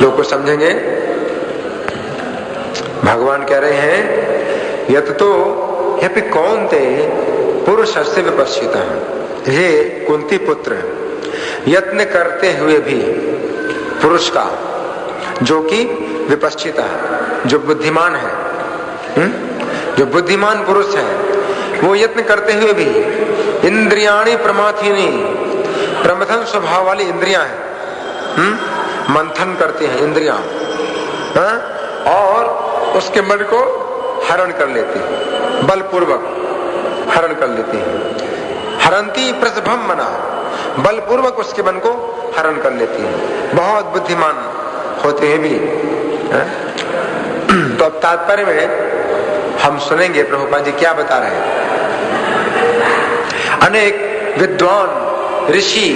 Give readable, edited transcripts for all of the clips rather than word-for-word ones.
श्लोक को समझेंगे। भगवान कह रहे हैं यत तो यपि कौन्ते पुरुषस्य विपश्चितः, हे कुंती पुत्र, यत्न करते हुए भी पुरुष का जो कि विपश्चित है, जो बुद्धिमान है, जो बुद्धिमान पुरुष है, वो यत्न करते हुए भी इंद्रियाणि प्रमाथिनी, प्रमथन स्वभाव वाली इंद्रियां हैं, मंथन करते हैं इंद्रियां, और उसके मन को हरण कर लेते हैं, बलपूर्वक हरण कर लेते हैं। हरंती प्रसभम मना, बलपूर्वक उसके मन को हरण कर लेती है, बहुत बुद्धिमान होते हैं भी। तो अब तात्पर्य में हम सुनेंगे प्रभुपाद जी क्या बता रहे हैं। अनेक विद्वान, ऋषि,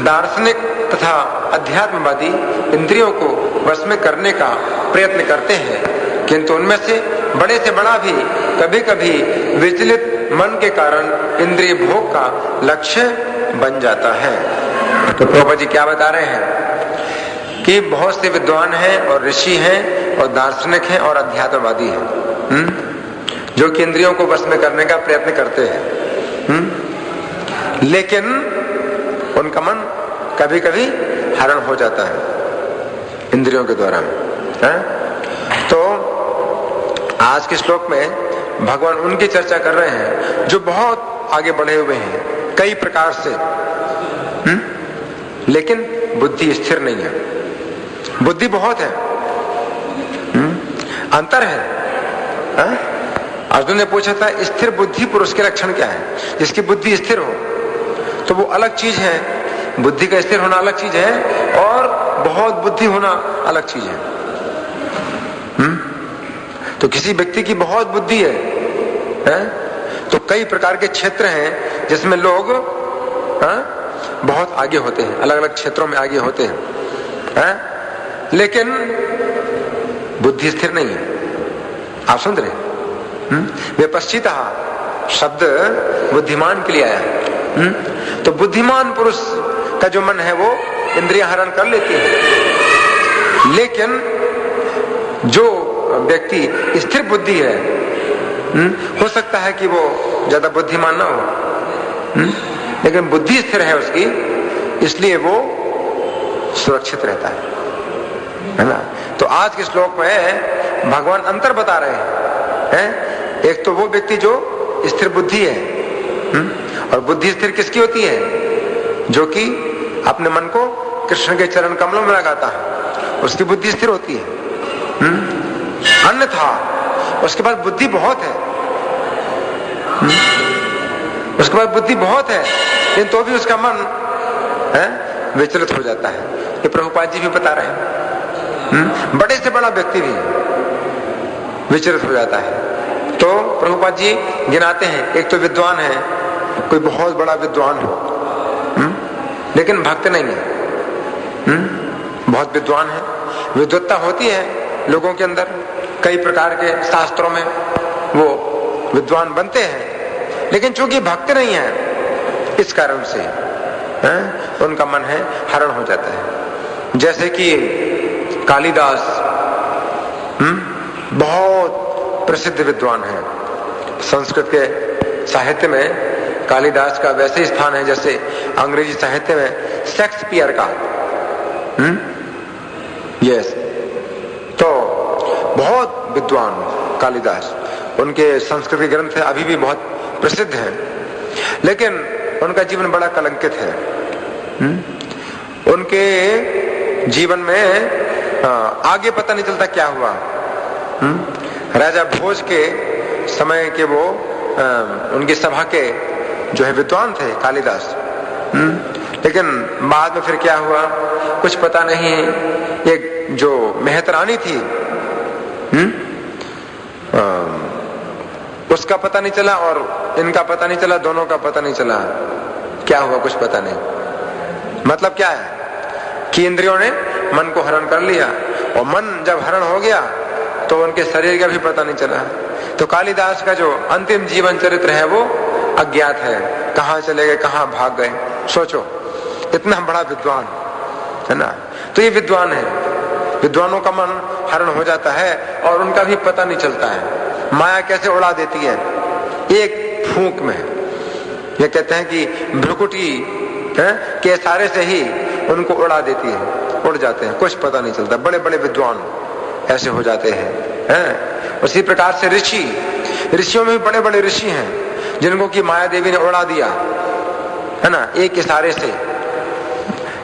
दार्शनिक तथा अध्यात्मवादी इंद्रियों को वश में करने का प्रयत्न करते हैं, किंतु उनमें से बड़ा भी कभी कभी विचलित मन के कारण इंद्रिय भोग का लक्ष्य बन जाता है। तो प्रभुपाद जी क्या बता रहे हैं कि बहुत से विद्वान हैं और ऋषि हैं और दार्शनिक हैं और अध्यात्मवादी हैं, जो कि इंद्रियों को वश में करने का प्रयत्न करते हैं, लेकिन उनका मन कभी कभी हरण हो जाता है इंद्रियों के द्वारा। तो आज के श्लोक में भगवान उनकी चर्चा कर रहे हैं जो बहुत आगे बढ़े हुए हैं कई प्रकार से, लेकिन बुद्धि स्थिर नहीं है। बुद्धि बहुत है, अंतर है। अर्जुन ने पूछा था स्थिर बुद्धि पुरुष के लक्षण क्या है। जिसकी बुद्धि स्थिर हो तो वो अलग चीज है, बुद्धि का स्थिर होना अलग चीज है और बहुत बुद्धि होना अलग चीज है। तो किसी व्यक्ति की बहुत बुद्धि है तो कई प्रकार के क्षेत्र हैं जिसमें लोग बहुत आगे होते हैं, अलग अलग क्षेत्रों में आगे होते हैं, लेकिन बुद्धि स्थिर नहीं है। आप सुन रहे? विपश्चिता शब्द बुद्धिमान के लिए आया है। तो बुद्धिमान पुरुष का जो मन है वो इंद्रियां हरण कर लेती है, लेकिन जो व्यक्ति स्थिर बुद्धि है, हो सकता है कि वो ज्यादा बुद्धिमान ना हो, लेकिन बुद्धि स्थिर है उसकी, इसलिए वो सुरक्षित रहता है ना। तो आज के श्लोक में भगवान अंतर बता रहे हैं। एक तो वो व्यक्ति जो स्थिर बुद्धि है, और बुद्धि स्थिर किसकी होती है? जो कि अपने मन को कृष्ण के चरण कमलों में लगाता है, उसकी बुद्धि स्थिर होती है। अन्यथा उसके पास बुद्धि बहुत है, उसके पास बुद्धि बहुत है, लेकिन तो भी उसका मन विचलित हो जाता है। ये प्रभुपाद जी भी बता रहे हैं। बड़े से बड़ा व्यक्ति भी विचलित हो जाता है। तो प्रभुपाद जी गिनाते हैं, एक तो विद्वान है, कोई बहुत बड़ा विद्वान हो, लेकिन भक्त नहीं है। बहुत विद्वान है, विद्वत्ता होती है लोगों के अंदर, कई प्रकार के शास्त्रों में वो विद्वान बनते हैं, लेकिन चूंकि भक्त नहीं है इस कारण से उनका मन है हरण हो जाता है। जैसे कि कालिदास बहुत प्रसिद्ध विद्वान है। संस्कृत के साहित्य में कालिदास का वैसे स्थान है जैसे अंग्रेजी साहित्य में शेक्सपियर का। यस, तो बहुत विद्वान कालिदास, उनके संस्कृत के ग्रंथ अभी भी बहुत प्रसिद्ध हैं, लेकिन उनका जीवन बड़ा कलंकित है। उनके जीवन में आगे पता नहीं चलता क्या हुआ। राजा भोज के समय के वो उनकी सभा के जो है विद्वान थे कालिदास, लेकिन बाद में फिर क्या हुआ कुछ पता नहीं। एक जो मेहतरानी थी उसका पता नहीं चला और इनका पता नहीं चला, दोनों का पता नहीं चला क्या हुआ, कुछ पता नहीं। मतलब क्या है कि इंद्रियों ने मन को हरण कर लिया, और मन जब हरण हो गया तो उनके शरीर का भी पता नहीं चला। तो कालिदास का जो अंतिम जीवन चरित्र है वो अज्ञात है, कहां चले गए, कहां भाग गए। सोचो, इतना बड़ा विद्वान है ना। तो ये विद्वान है, विद्वानों का मन हरण हो जाता है और उनका भी पता नहीं चलता है। माया कैसे उड़ा देती है एक फूंक में। ये कहते हैं कि भ्रुकुटी के इशारे से ही उनको उड़ा देती है, उड़ जाते हैं, कुछ पता नहीं चलता। बड़े बड़े विद्वान ऐसे हो जाते हैं। उसी प्रकार से ऋषियों में भी बड़े बड़े ऋषि हैं जिनको कि माया देवी ने उड़ा दिया है ना, एक इशारे से।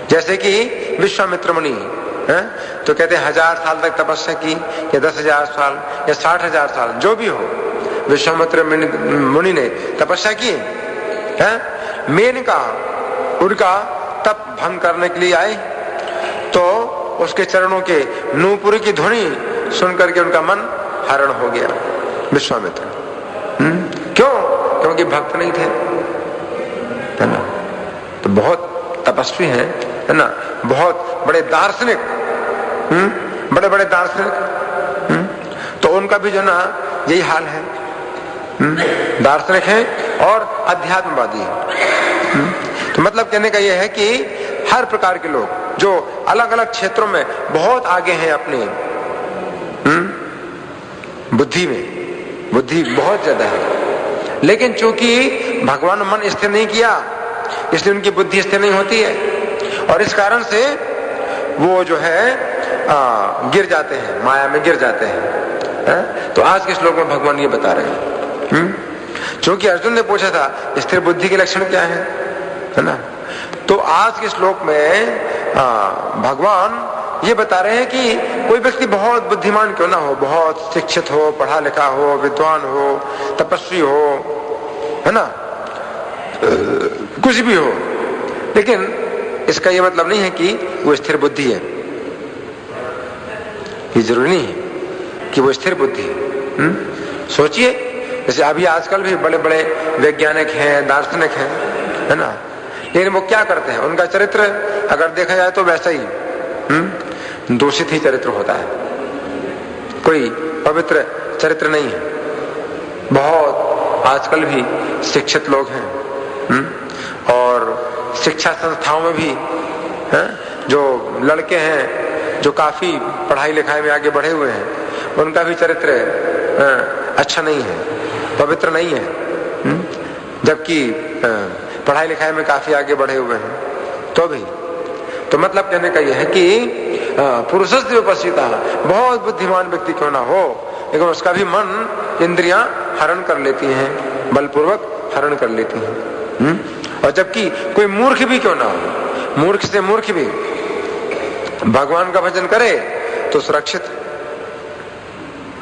जैसे कि विश्वामित्र मुनि तो कहते हैं 1000 साल तक तपस्या की, या 10,000 साल या 60,000 साल, जो भी हो, विश्वामित्र मुनि ने तपस्या की है। मेनका उनका तप भंग करने के लिए आए तो उसके चरणों के नूपुर की ध्वनि सुनकर के उनका मन हरण हो गया। विश्वामित्र क्यों? क्योंकि भक्त नहीं थे, है ना। तो बहुत तपस्वी हैं, है ना, बहुत बड़े दार्शनिक, बड़े बड़े दार्शनिक। तो उनका भी जो ना यही हाल है, दार्शनिक है और अध्यात्मवादी है। तो मतलब कहने का यह है कि हर प्रकार के लोग जो अलग अलग क्षेत्रों में बहुत आगे हैं अपने बुद्धि में, बुद्धि बहुत ज्यादा है, लेकिन चूंकि भगवान ने मन स्थिर नहीं किया इसलिए उनकी बुद्धि स्थिर नहीं होती है और इस कारण से वो जो है गिर जाते हैं, माया में गिर जाते हैं। तो आज के श्लोक में भगवान ये बता रहे हैं। क्योंकि अर्जुन ने पूछा था स्थिर बुद्धि के लक्षण क्या है ना। तो आज के श्लोक में भगवान ये बता रहे हैं कि कोई व्यक्ति बहुत बुद्धिमान क्यों ना हो, बहुत शिक्षित हो, पढ़ा लिखा हो, विद्वान हो, तपस्वी हो, है ना, कुछ भी हो, लेकिन इसका ये मतलब नहीं है कि वो स्थिर बुद्धि है। ये जरूरी नहीं है कि वो स्थिर बुद्धि है। सोचिए, जैसे अभी आजकल भी बड़े बड़े वैज्ञानिक हैं, दार्शनिक हैं, है ना, लेकिन वो क्या करते हैं, उनका चरित्र अगर देखा जाए तो वैसा ही दूषित ही चरित्र होता है, कोई पवित्र चरित्र नहीं है। बहुत आजकल भी शिक्षित लोग हैं और शिक्षा संस्थाओं में भी जो लड़के हैं जो काफी पढ़ाई लिखाई में आगे बढ़े हुए हैं, उनका भी चरित्र अच्छा नहीं है, पवित्र नहीं है, जबकि पढ़ाई लिखाई में काफी आगे बढ़े हुए हैं तो भी। तो मतलब कहने का यह है कि पुरुषस्य विपश्चिता, बहुत बुद्धिमान व्यक्ति क्यों ना हो, लेकिन उसका भी मन इंद्रियां हरण कर लेती हैं, बलपूर्वक हरण कर लेती हैं। और जबकि कोई मूर्ख भी क्यों ना हो, मूर्ख से मूर्ख भी भगवान का भजन करे तो सुरक्षित।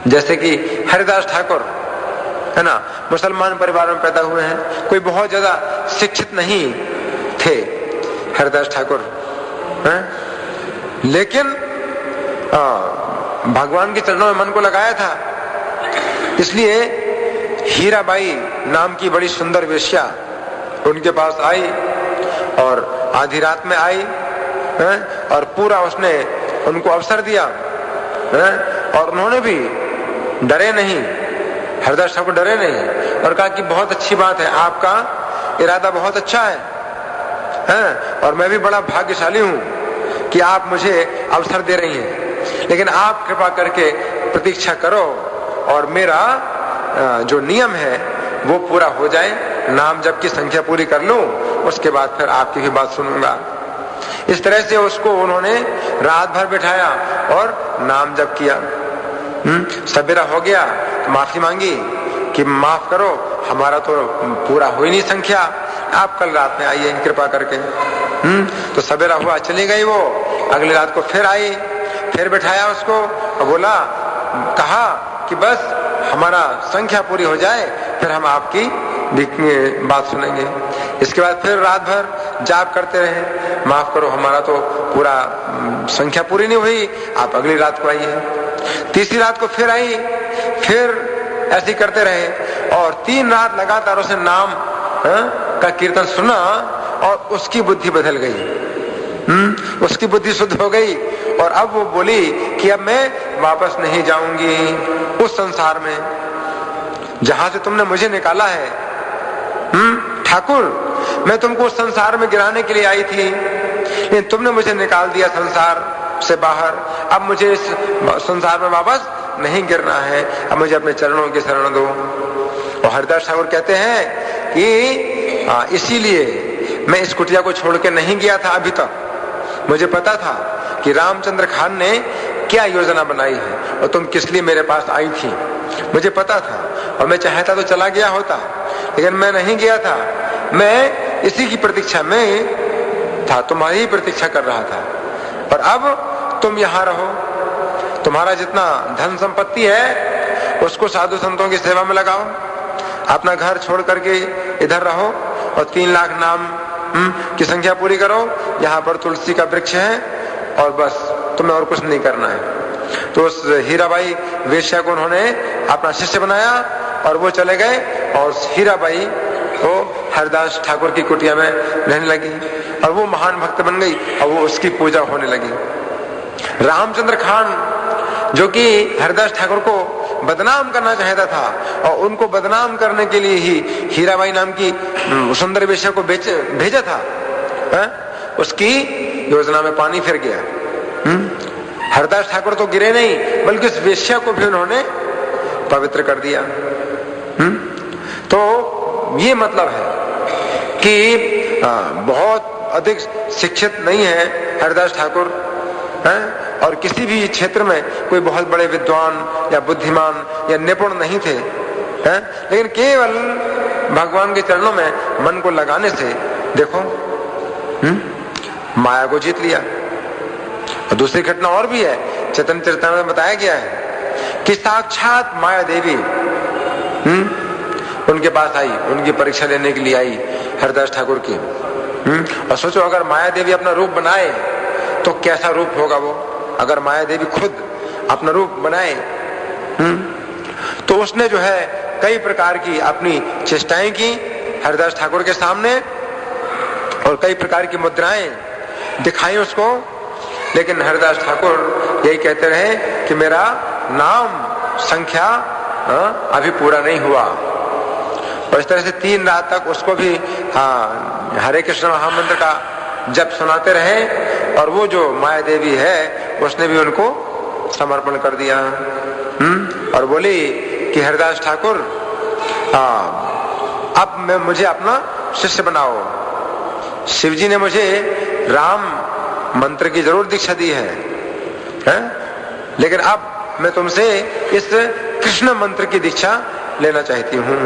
जैसे कि हरिदास ठाकुर, है ना, मुसलमान परिवार में पैदा हुए हैं, कोई बहुत ज्यादा शिक्षित नहीं थे हरिदास ठाकुर, लेकिन भगवान के चरणों में मन को लगाया था। इसलिए हीराबाई नाम की बड़ी सुंदर वेश्या उनके पास आई और आधी रात में आई और पूरा उसने उनको अवसर दिया और उन्होंने भी डरे नहीं, हरिदास ठाकुर डरे नहीं और कहा कि बहुत अच्छी बात है, आपका इरादा बहुत अच्छा है और मैं भी बड़ा भाग्यशाली हूं कि आप मुझे अवसर दे रही हैं, लेकिन आप कृपा करके प्रतीक्षा करो और मेरा जो नियम है वो पूरा हो जाए, नाम जप की संख्या पूरी कर लूं, उसके बाद फिर आपकी भी बात सुनूंगा। इस तरह से उसको उन्होंने रात भर बिठाया और नाम जप किया। सवेरा हो गया तो माफी मांगी कि माफ करो, हमारा तो पूरा हो ही नहीं संख्या, आप कल रात में आइए कृपा करके। तो सवेरा हुआ, चली गई वो, अगली रात को फिर आई, फिर बिठाया उसको और बोला, कहा कि बस हमारा संख्या पूरी हो जाए फिर हम आपकी बात सुनेंगे। इसके बाद फिर रात भर जाप करते रहे, माफ करो हमारा तो पूरा संख्या पूरी नहीं हुई, आप अगली रात को आइए। तीसरी रात को फिर आई, फिर ऐसे करते रहे और 3 रात लगातार उसने नाम का कीर्तन सुना और उसकी बुद्धि बदल गई, उसकी बुद्धि शुद्ध हो गई और अब वो बोली कि अब मैं वापस नहीं जाऊंगी उस संसार में जहां से तुमने मुझे निकाला है। ठाकुर, मैं तुमको उस संसार में गिराने के लिए आई थी, लेकिन तुमने मुझे निकाल दिया संसार से बाहर, अब मुझे इस संसार में वापस नहीं गिरना है, अब मुझे अपने चरणों की शरण दो। और हरिदास ठाकुर कहते हैं कि इसीलिए मैं इस कुटिया को छोड़ के नहीं गया था अभी तक। मुझे पता था कि रामचंद्र खान ने क्या योजना बनाई है और तुम किस लिए मेरे पास आई थी, मुझे पता था। और मैं चाहता तो चला गया होता, लेकिन मैं नहीं गया था। मैं इसी की प्रतीक्षा में था, तुम्हारी ही प्रतीक्षा कर रहा था। और अब तुम यहाँ रहो, तुम्हारा जितना धन संपत्ति है उसको साधु संतों की सेवा में लगाओ, अपना घर छोड़ करके इधर रहो और 3 लाख नाम की संख्या पूरी करो। यहाँ पर तुलसी का वृक्ष है और बस तुम्हें और कुछ नहीं करना है। तो उस हीराबाई वेश्या को उन्होंने अपना शिष्य बनाया और वो चले गए और हीराबाई वो हरिदास ठाकुर की कुटिया में रहने लगी और वो महान भक्त बन गई और वो उसकी पूजा होने लगी। रामचंद्र खान जो कि हरिदास ठाकुर को बदनाम करना चाहता था और उनको बदनाम करने के लिए ही हीराबाई नाम की सुंदर वेश्या को भेजा था, उसकी योजना में पानी फिर गया। हरिदास ठाकुर तो गिरे नहीं, बल्कि उस वेश्या को भी उन्होंने पवित्र कर दिया। तो ये मतलब है कि बहुत अधिक शिक्षित नहीं है हरिदास ठाकुर, और किसी भी क्षेत्र में कोई बहुत बड़े विद्वान या बुद्धिमान या निपुण नहीं थे, लेकिन केवल भगवान के चरणों में मन को लगाने से देखो माया को जीत लिया। और दूसरी घटना और भी है, चैतन्य चरितामृत में बताया गया है कि साक्षात माया देवी उनके पास आई, उनकी परीक्षा लेने के लिए आई हरिदास ठाकुर की। और सोचो अगर माया देवी अपना रूप बनाए तो कैसा रूप होगा वो। अगर माया देवी खुद अपना रूप बनाए तो उसने जो है कई प्रकार की अपनी चेष्टाएं की हरिदास ठाकुर के सामने और कई प्रकार की मुद्राएं दिखाई उसको, लेकिन हरिदास ठाकुर यही कहते रहे कि मेरा नाम संख्या अभी पूरा नहीं हुआ। और इस तरह से 3 रात तक उसको भी हरे कृष्ण महामंत्र का जप सुनाते रहे और वो जो माया देवी है उसने भी उनको समर्पण कर दिया। और बोली कि हरिदास ठाकुर अब मुझे अपना शिष्य बनाओ। शिव जी ने मुझे राम मंत्र की जरूर दीक्षा दी है, लेकिन अब मैं तुमसे इस कृष्ण मंत्र की दीक्षा लेना चाहती हूँ।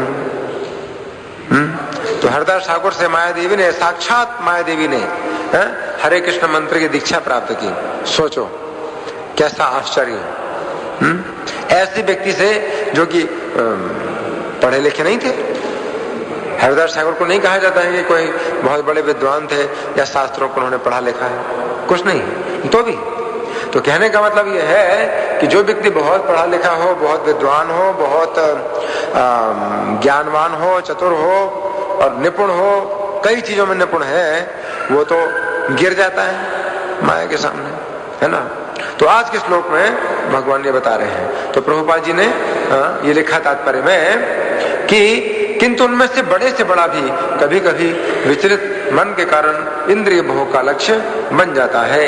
तो हरिदास ठाकुर से माया देवी ने, साक्षात माया देवी ने हरे कृष्ण मंत्र की दीक्षा प्राप्त की। सोचो कैसा आश्चर्य है। ऐसे व्यक्ति से जो कि पढ़े लिखे नहीं थे। हरिदास ठाकुर को नहीं कहा जाता है कि कोई बहुत बड़े विद्वान थे या शास्त्रों को उन्होंने पढ़ा लिखा है, कुछ नहीं। तो भी तो कहने का मतलब यह है कि जो व्यक्ति बहुत पढ़ा लिखा हो, बहुत विद्वान हो, बहुत ज्ञानवान हो, चतुर हो और निपुण हो, कई चीजों में निपुण है, वो तो गिर जाता है माया के सामने, है ना। तो आज के श्लोक में भगवान ये बता रहे हैं। तो प्रभुपाद जी ने ये लिखा तात्पर्य में कि किंतु उनमें से बड़ा भी कभी कभी विचलित मन के कारण इंद्रिय भोग का लक्ष्य बन जाता है।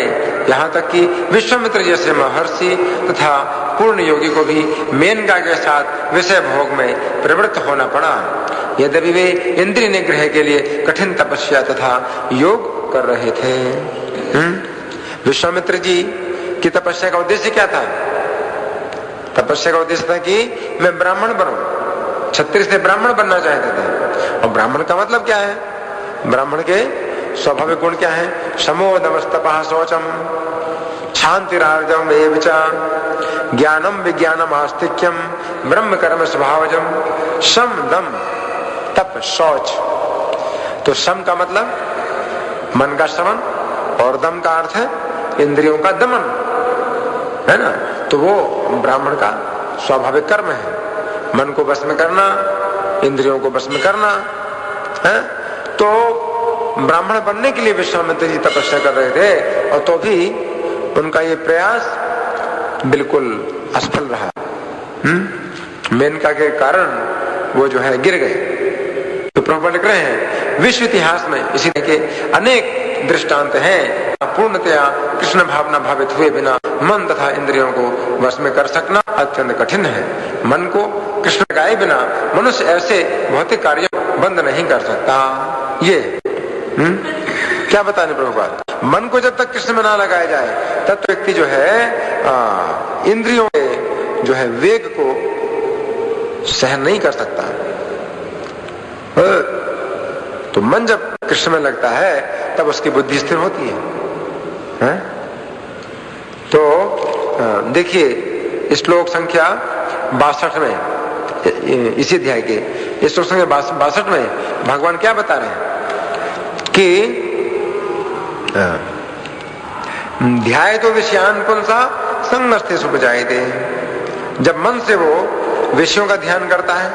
यहाँ तक कि विश्वामित्र जैसे महर्षि तथा पूर्ण योगी को भी मेनका के साथ विषय भोग में प्रवृत्त होना पड़ा, यद्यपि वे इंद्रिय निग्रह के लिए कठिन तपस्या तथा योग कर रहे थे। विश्वामित्र जी की तपस्या का उद्देश्य क्या था? तपस्या का उद्देश्य था कि मैं ब्राह्मण बनूं, क्षत्रिय से ब्राह्मण बनना चाहते थे। और ब्राह्मण का मतलब क्या है? ब्राह्मण के स्वाभाविक गुण क्या है? शमो दमस्तपः शौचम शांतिरार्जवम् एव च ज्ञानम विज्ञानम आस्तिक्यम ब्रह्म कर्म स्वभावजम शम दम तप शौच। तो शम का मतलब मन का शमन और दम का अर्थ है इंद्रियों का दमन, है ना। तो वो ब्राह्मण का स्वाभाविक कर्म है, मन को बस में करना, इंद्रियों को बस में करना है। तो ब्राह्मण बनने के लिए विश्वामित्र जी तपस्या कर रहे थे और तो भी उनका ये प्रयास बिल्कुल असफल रहा। मेनका के कारण वो जो है गिर गए। तो प्रभुपाद लिख रहे हैं विश्व इतिहास में इसी तरह के अनेक दृष्टांत हैं। पूर्णतया कृष्ण भावना भावित हुए बिना मन तथा इंद्रियों को वश में कर सकना अत्यंत कठिन है। मन को कृष्ण लगाए बिना मनुष्य ऐसे भौतिक कार्यों बंद नहीं कर सकता। ये क्या बताने प्रभुपाद, मन को जब तक कृष्ण में ना लगाया जाए तब तक व्यक्ति जो है इंद्रियों के जो है वेग को सहन नहीं कर सकता। तो मन जब कृष्ण में लगता है तब उसकी बुद्धि स्थिर होती है? तो देखिए श्लोक संख्या 62 में, इसी अध्याय के श्लोक संख्या 62 में भगवान क्या बता रहे हैं कि ध्याय तो विषयान पुंसा संगस्ते सुपजायते। जब मन से वो विषयों का ध्यान करता है,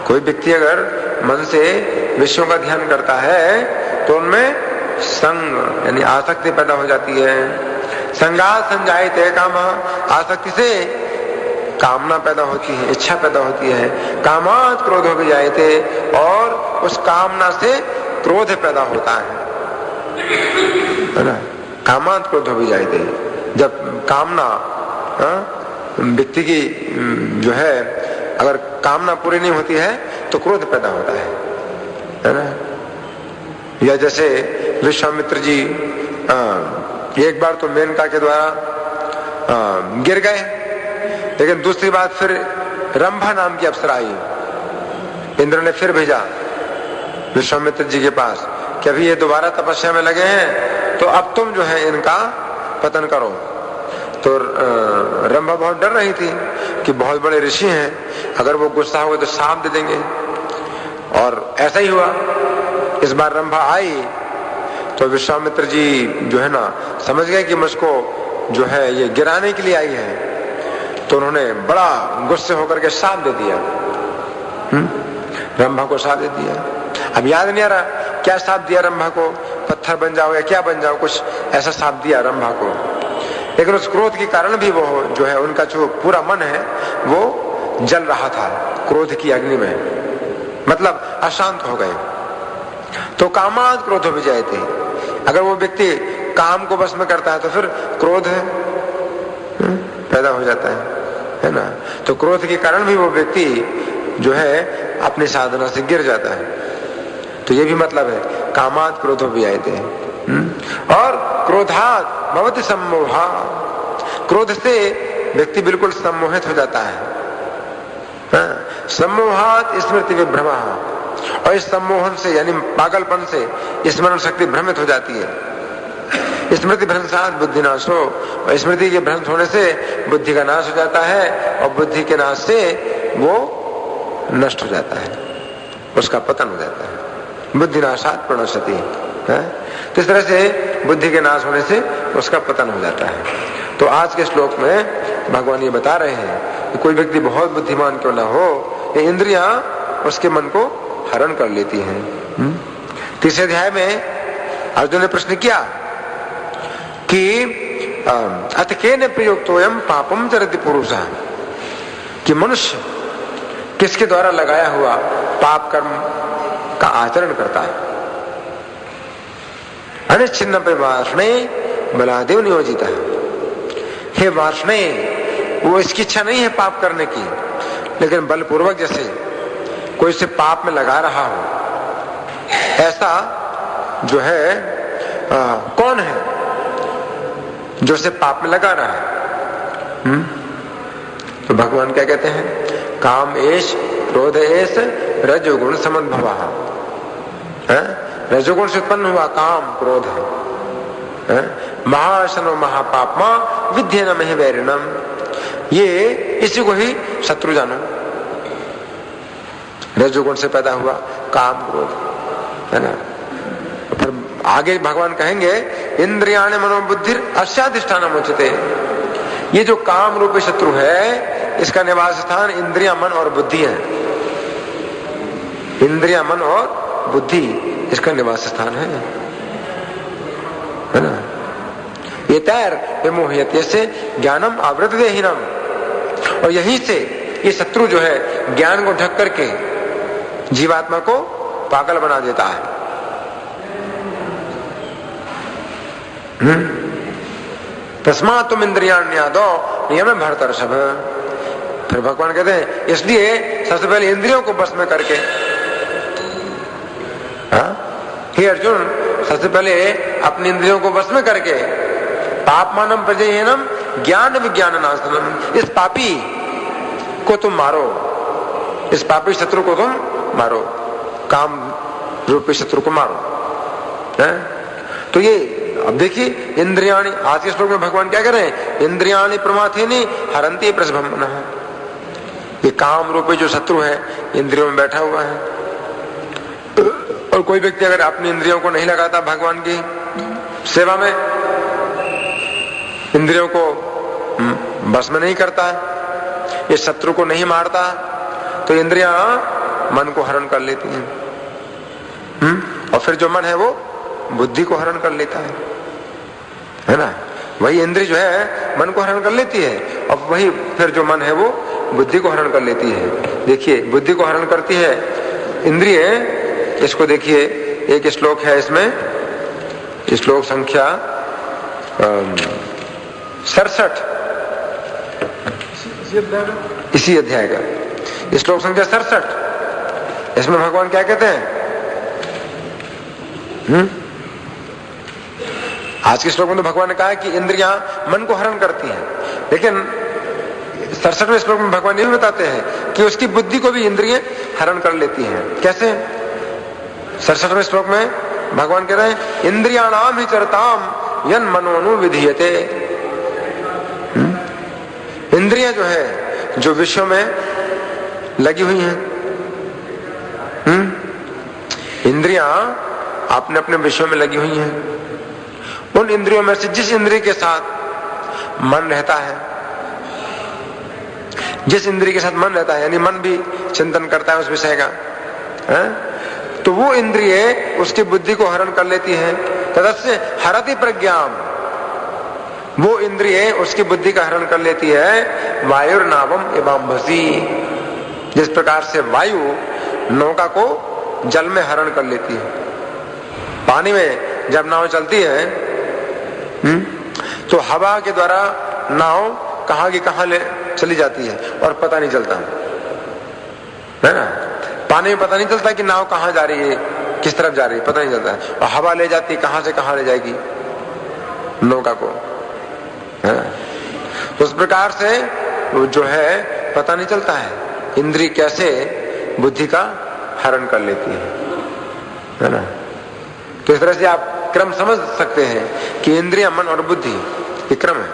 कोई व्यक्ति अगर मन से विषयों का ध्यान करता है तो उनमें संग यानी आसक्ति पैदा हो जाती है। संगात संजायते काम, आसक्ति से कामना पैदा होती है, इच्छा पैदा होती है। कामात क्रोधो भी जायते, और उस कामना से क्रोध पैदा होता है ना। कामात क्रोधो भी जायते, जब कामना व्यक्ति की जो है अगर कामना पूरी नहीं होती है तो क्रोध पैदा होता है ना। या जैसे विश्वामित्र जी एक बार तो मेनका के द्वारा गिर गए, लेकिन दूसरी बार फिर रंभा नाम की अप्सरा आई। इंद्र ने फिर भेजा विश्वामित्र जी के पास कि अभी ये दोबारा तपस्या में लगे हैं तो अब तुम जो है इनका पतन करो। तो रंभा बहुत डर रही थी कि बहुत बड़े ऋषि हैं, अगर वो गुस्सा हो गए तो शाप दे देंगे। और ऐसा ही हुआ, इस बार रंभा आई तो विश्वामित्र जी जो है ना समझ गए कि मुझको जो है ये गिराने के लिए आई है, तो उन्होंने बड़ा गुस्से होकर के शाप दे दिया। रंभा को शाप दे दिया। अब याद नहीं आ रहा क्या शाप दिया रंभा को, पत्थर बन जाओ या क्या बन जाओ, कुछ ऐसा शाप दिया रंभा को। लेकिन उस क्रोध के कारण भी वो जो है उनका जो पूरा मन है वो जल रहा था क्रोध की अग्नि में, मतलब अशांत हो गए। तो कामाद क्रोध हो जाए थे। अगर वो व्यक्ति काम को बस में करता है तो फिर क्रोध है पैदा हो जाता है ना। तो क्रोध के कारण भी वो व्यक्ति जो है अपनी साधना से गिर जाता है। तो ये भी मतलब है कामाद क्रोधो भी आए थे। और क्रोधात भवति सम्मोहा, क्रोध से व्यक्ति बिल्कुल सम्मोहित हो जाता है। सम्मोहात स्मृति विभ्रमा, और इस सम्मोहन से यानी पागलपन से स्मरण शक्ति भ्रमित हो जाती है। स्मृति भ्रंशात बुद्धि नाश हो, और स्मृति के भ्रंश होने से बुद्धि का नाश हो जाता है, और बुद्धि के नाश से वो नष्ट हो जाता है, उसका पतन हो जाता है। बुद्धि नाशात प्रणश्यति है। तो इस तरह से बुद्धि के नाश होने से उसका पतन हो जाता है। तो आज के श्लोक में भगवान ये बता रहे हैं कि कोई व्यक्ति बहुत बुद्धिमान क्यों ना हो, ये इंद्रियां उसके मन को हरण कर लेती हैं। तीसरे अध्याय में अर्जुन ने प्रश्न किया कि अथ केन प्रयुक्तोयम पापम चरति पुरुषः, कि मनुष्य किसके द्वारा लगाया हुआ पाप कर्म का आचरण करता है। अनिच्छिन्न पे वार्ष्णे बलादेव नियोजित है। हे वार्ष्णे, वो इसकी इच्छा नहीं है पाप करने की, लेकिन बलपूर्वक जैसे कोई से पाप में लगा रहा हो, ऐसा जो है कौन है जो से पाप में लगा रहा है? तो भगवान क्या कहते हैं, काम एश क्रोध एश रजोगुण समद्भवः। रजोगुण से उत्पन्न हुआ काम क्रोध है। महाशनो महापापमा विद्येन महि वैरिणम, ये इसी को ही शत्रु जानो। रजोगुण से पैदा हुआ काम क्रोध है ना। फिर आगे भगवान कहेंगे इंद्रियाणि मनोबुद्धि अस्याधिष्ठानम उच्यते। ये जो काम रूपी शत्रु है इसका निवास स्थान इंद्रिया मन और बुद्धि है। इंद्रिया मन और बुद्धि इसका निवास स्थान है ना। ये तैर विमोहयते से ज्ञानम आवृत देहीनम, और यहीं से ये शत्रु जो है ज्ञान को ढक करके जीवात्मा को पागल बना देता है। तस्मात् तुम इंद्रियाण्यादो नियम भरतर्षभ। फिर भगवान कहते हैं इसलिए सबसे पहले इंद्रियों को बस में करके, हे अर्जुन, सबसे पहले अपनी इंद्रियों को बस में करके, पापमानम प्रजयनम ज्ञान विज्ञान नाशनम, इस पापी को तुम मारो, इस पापी शत्रु को तुम मारो, काम रूपी शत्रु को मारो। है? तो ये अब देखिए इंद्रियाणि, आज के श्लोक में भगवान क्या कह रहे हैं, इंद्रियाणि प्रमाथेनि हरन्ति प्रसभम्मनः। ये काम रूपी जो शत्रु है इंद्रियों में बैठा हुआ है, और कोई व्यक्ति अगर अपनी इंद्रियों को नहीं लगाता भगवान की सेवा में, इंद्रियों को बस में नहीं करता, ये शत्रु को नहीं मारता, तो इंद्रियां मन को हरण कर लेती हैं। और फिर जो मन है वो बुद्धि को हरण कर लेता है ना। वही इंद्रिय जो है मन को हरण कर लेती है, और वही फिर जो मन है वो बुद्धि को हरण कर लेती है। देखिए बुद्धि को हरण करती है इंद्रिय, इसको देखिए एक श्लोक है इसमें, श्लोक संख्या 67 इसी अध्याय का श्लोक संख्या 67। इसमें भगवान क्या कहते हैं, आज के श्लोक में तो भगवान ने कहा कि इंद्रियां मन को हरण करती हैं, लेकिन 67वें श्लोक में भगवान ये भी बताते हैं कि उसकी बुद्धि को भी इंद्रियां हरण कर लेती हैं। कैसे? 67वें श्लोक में भगवान कह रहे हैं इंद्रियाणाम ही चरताम यन मनोनु विधीयते। इंद्रियां जो है जो विषयों में लगी हुई हैं, इंद्रियां अपने अपने विषयों में लगी हुई हैं, उन इंद्रियों में से जिस इंद्रिय के साथ मन रहता है, जिस इंद्रिय के साथ मन रहता है, यानी मन भी चिंतन करता है उस विषय का, तो वो इंद्रिय उसकी बुद्धि को हरण कर लेती है। तदस्य हरति प्रज्ञाम, वो इंद्रिय उसकी बुद्धि का हरण कर लेती है। वायुर्नावम एवाम्भसी, जिस प्रकार से वायु नौका को जल में हरण कर लेती है। पानी में जब नाव चलती है तो हवा के द्वारा नाव कहां की कहां ले चली जाती है और पता नहीं चलता, है ना। पानी में पता नहीं चलता कि नाव कहां जा रही है, किस तरफ जा रही है, पता नहीं चलता है। और हवा ले जाती है, कहां से कहां ले जाएगी नौका को, है ना। तो उस प्रकार से जो है पता नहीं चलता है इंद्रिय कैसे बुद्धि का हरण कर लेती है ना। तो इस तरह से आप क्रम समझ सकते हैं कि इंद्रिय, मन और बुद्धि ये क्रम है।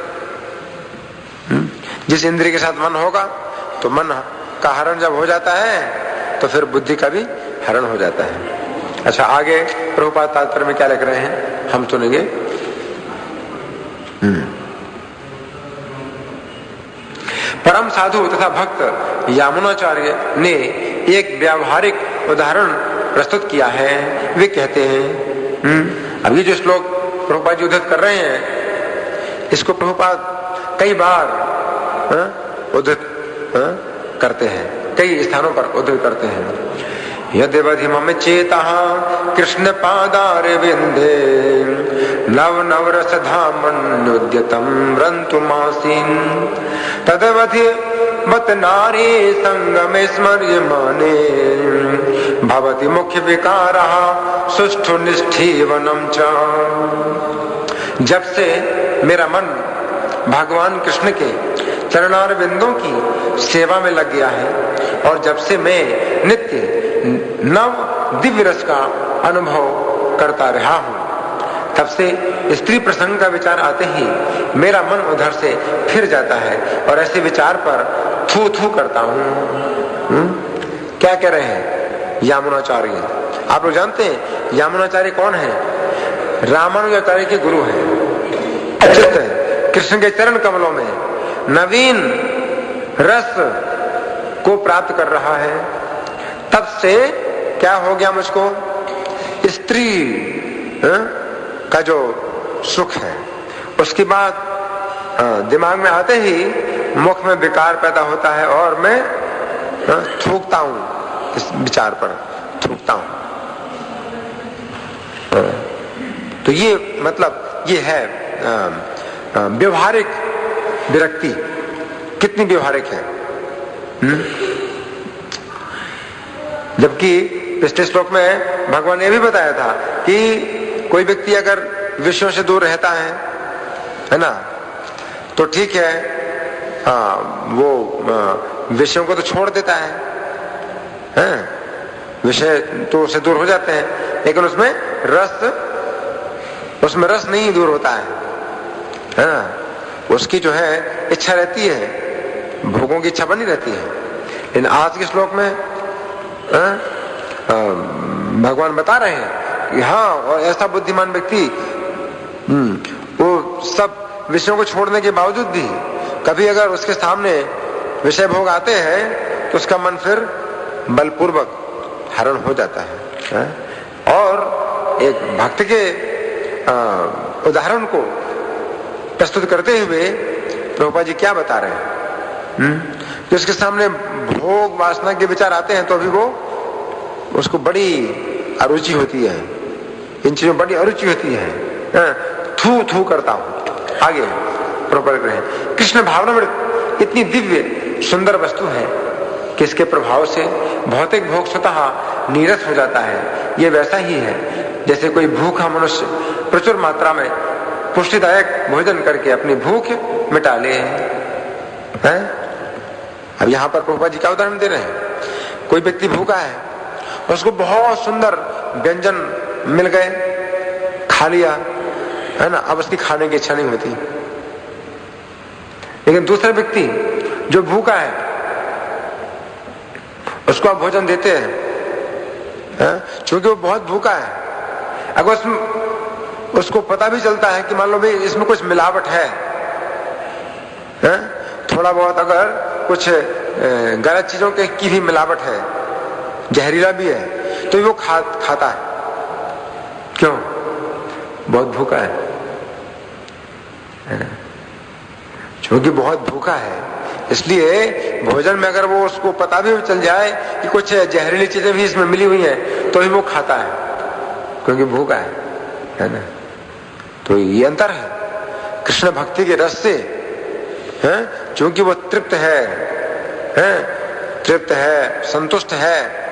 जिस इंद्रिय के साथ मन होगा तो मन का हरण जब हो जाता है तो फिर बुद्धि का भी हरण हो जाता है। अच्छा, आगे प्रभुपाद तात्पर्य में क्या लिख रहे हैं हम सुनेंगे। परम साधु तथा भक्त यामुनाचार्य ने एक व्यावहारिक उदाहरण प्रस्तुत किया है। वे कहते हैं, अब ये जो श्लोक प्रभुपाद जी उद्धृत कर रहे हैं, इसको प्रभुपाद कई बार उद्धृत करते हैं, कई स्थानों पर उद्धृत करते हैं। यद्यवधि मम चेतः कृष्ण पादारविंदे नव नव रस धामन्योद्यतम रंतुमासीन तदवधि मत नारी संगमे स्मर्यमाने भवति मुख्य विकारः सुष्ठु निष्ठीवनम च। जब से मेरा मन भगवान कृष्ण के चरणार बिंदों की सेवा में लग गया है, और जब से मैं नित्य नव दिव्य रस का अनुभव करता रहा हूं, तब से स्त्री प्रसंग का विचार आते ही मेरा मन उधर से फिर जाता है और ऐसे विचार पर थू थू करता हूं। क्या कह रहे हैं यामुनाचार्य? आप लोग जानते हैं यामुनाचार्य कौन है? रामानुजाचार्य के गुरु हैं। कृष्ण के चरण कमलों में नवीन रस को प्राप्त कर रहा है। तब से क्या हो गया मुझको? स्त्री का जो सुख है उसकी बात दिमाग में आते ही मुख में विकार पैदा होता है और मैं थूकता हूं, इस विचार पर थूकता हूं। तो ये मतलब ये है व्यवहारिक विरक्ति। कितनी व्यवहारिक है। जबकि पिछले श्लोक में भगवान ने भी बताया था कि कोई व्यक्ति अगर विषयों से दूर रहता है ना, तो ठीक है, वो विषयों को तो छोड़ देता है, विषय तो उससे दूर हो जाते हैं, लेकिन उसमें रस नहीं दूर होता है ना। उसकी जो है इच्छा रहती है, भोगों की इच्छा बनी रहती है। लेकिन आज के श्लोक में भगवान बता रहे हैं कि हाँ, और ऐसा बुद्धिमान व्यक्ति वो सब विषयों को छोड़ने के बावजूद भी कभी अगर उसके सामने विषय भोग आते हैं तो उसका मन फिर बलपूर्वक हरण हो जाता है। और एक भक्त के उदाहरण को प्रस्तुत करते हुए प्रभुपाद जी क्या बता रहे हैं कि उसके सामने भोग वासना के विचार आते हैं तो भी वो उसको बड़ी अरुचि होती है, इन चीजों बड़ी अरुचि होती है, थू थू करता हूं। आगे प्रभुपाद कह रहे हैं कृष्ण भावनामृत इतनी दिव्य सुंदर वस्तु है कि इसके प्रभाव से भौतिक भोग स्वतः नीरस हो जाता है। ये वैसा ही है जैसे कोई भूखा मनुष्य प्रचुर मात्रा में पुष्टिदायक भोजन करके अपनी भूख मिटा ले। अब यहां पर प्रभुपाद जी का उदाहरण दे रहे हैं। कोई व्यक्ति भूखा है, उसको बहुत सुंदर व्यंजन मिल गए, खा लिया, है ना, अब उसकी खाने की इच्छा नहीं होती। लेकिन दूसरा व्यक्ति जो भूखा है उसको आप भोजन देते हैं, क्योंकि वो बहुत भूखा है। अगर उसको पता भी चलता है कि मान लो भाई इसमें कुछ मिलावट है, थोड़ा बहुत अगर कुछ गलत चीजों की भी मिलावट है, जहरीला भी है, तो वो खाता है। क्यों? बहुत भूखा है, क्योंकि बहुत भूखा है, इसलिए भोजन में अगर वो उसको पता भी चल जाए कि कुछ जहरीली चीजें भी इसमें मिली हुई हैं, तो ही वो खाता है, क्योंकि भूखा है ना। तो ये अंतर है कृष्ण भक्ति के रस से, क्योंकि वो तृप्त है, संतुष्ट है,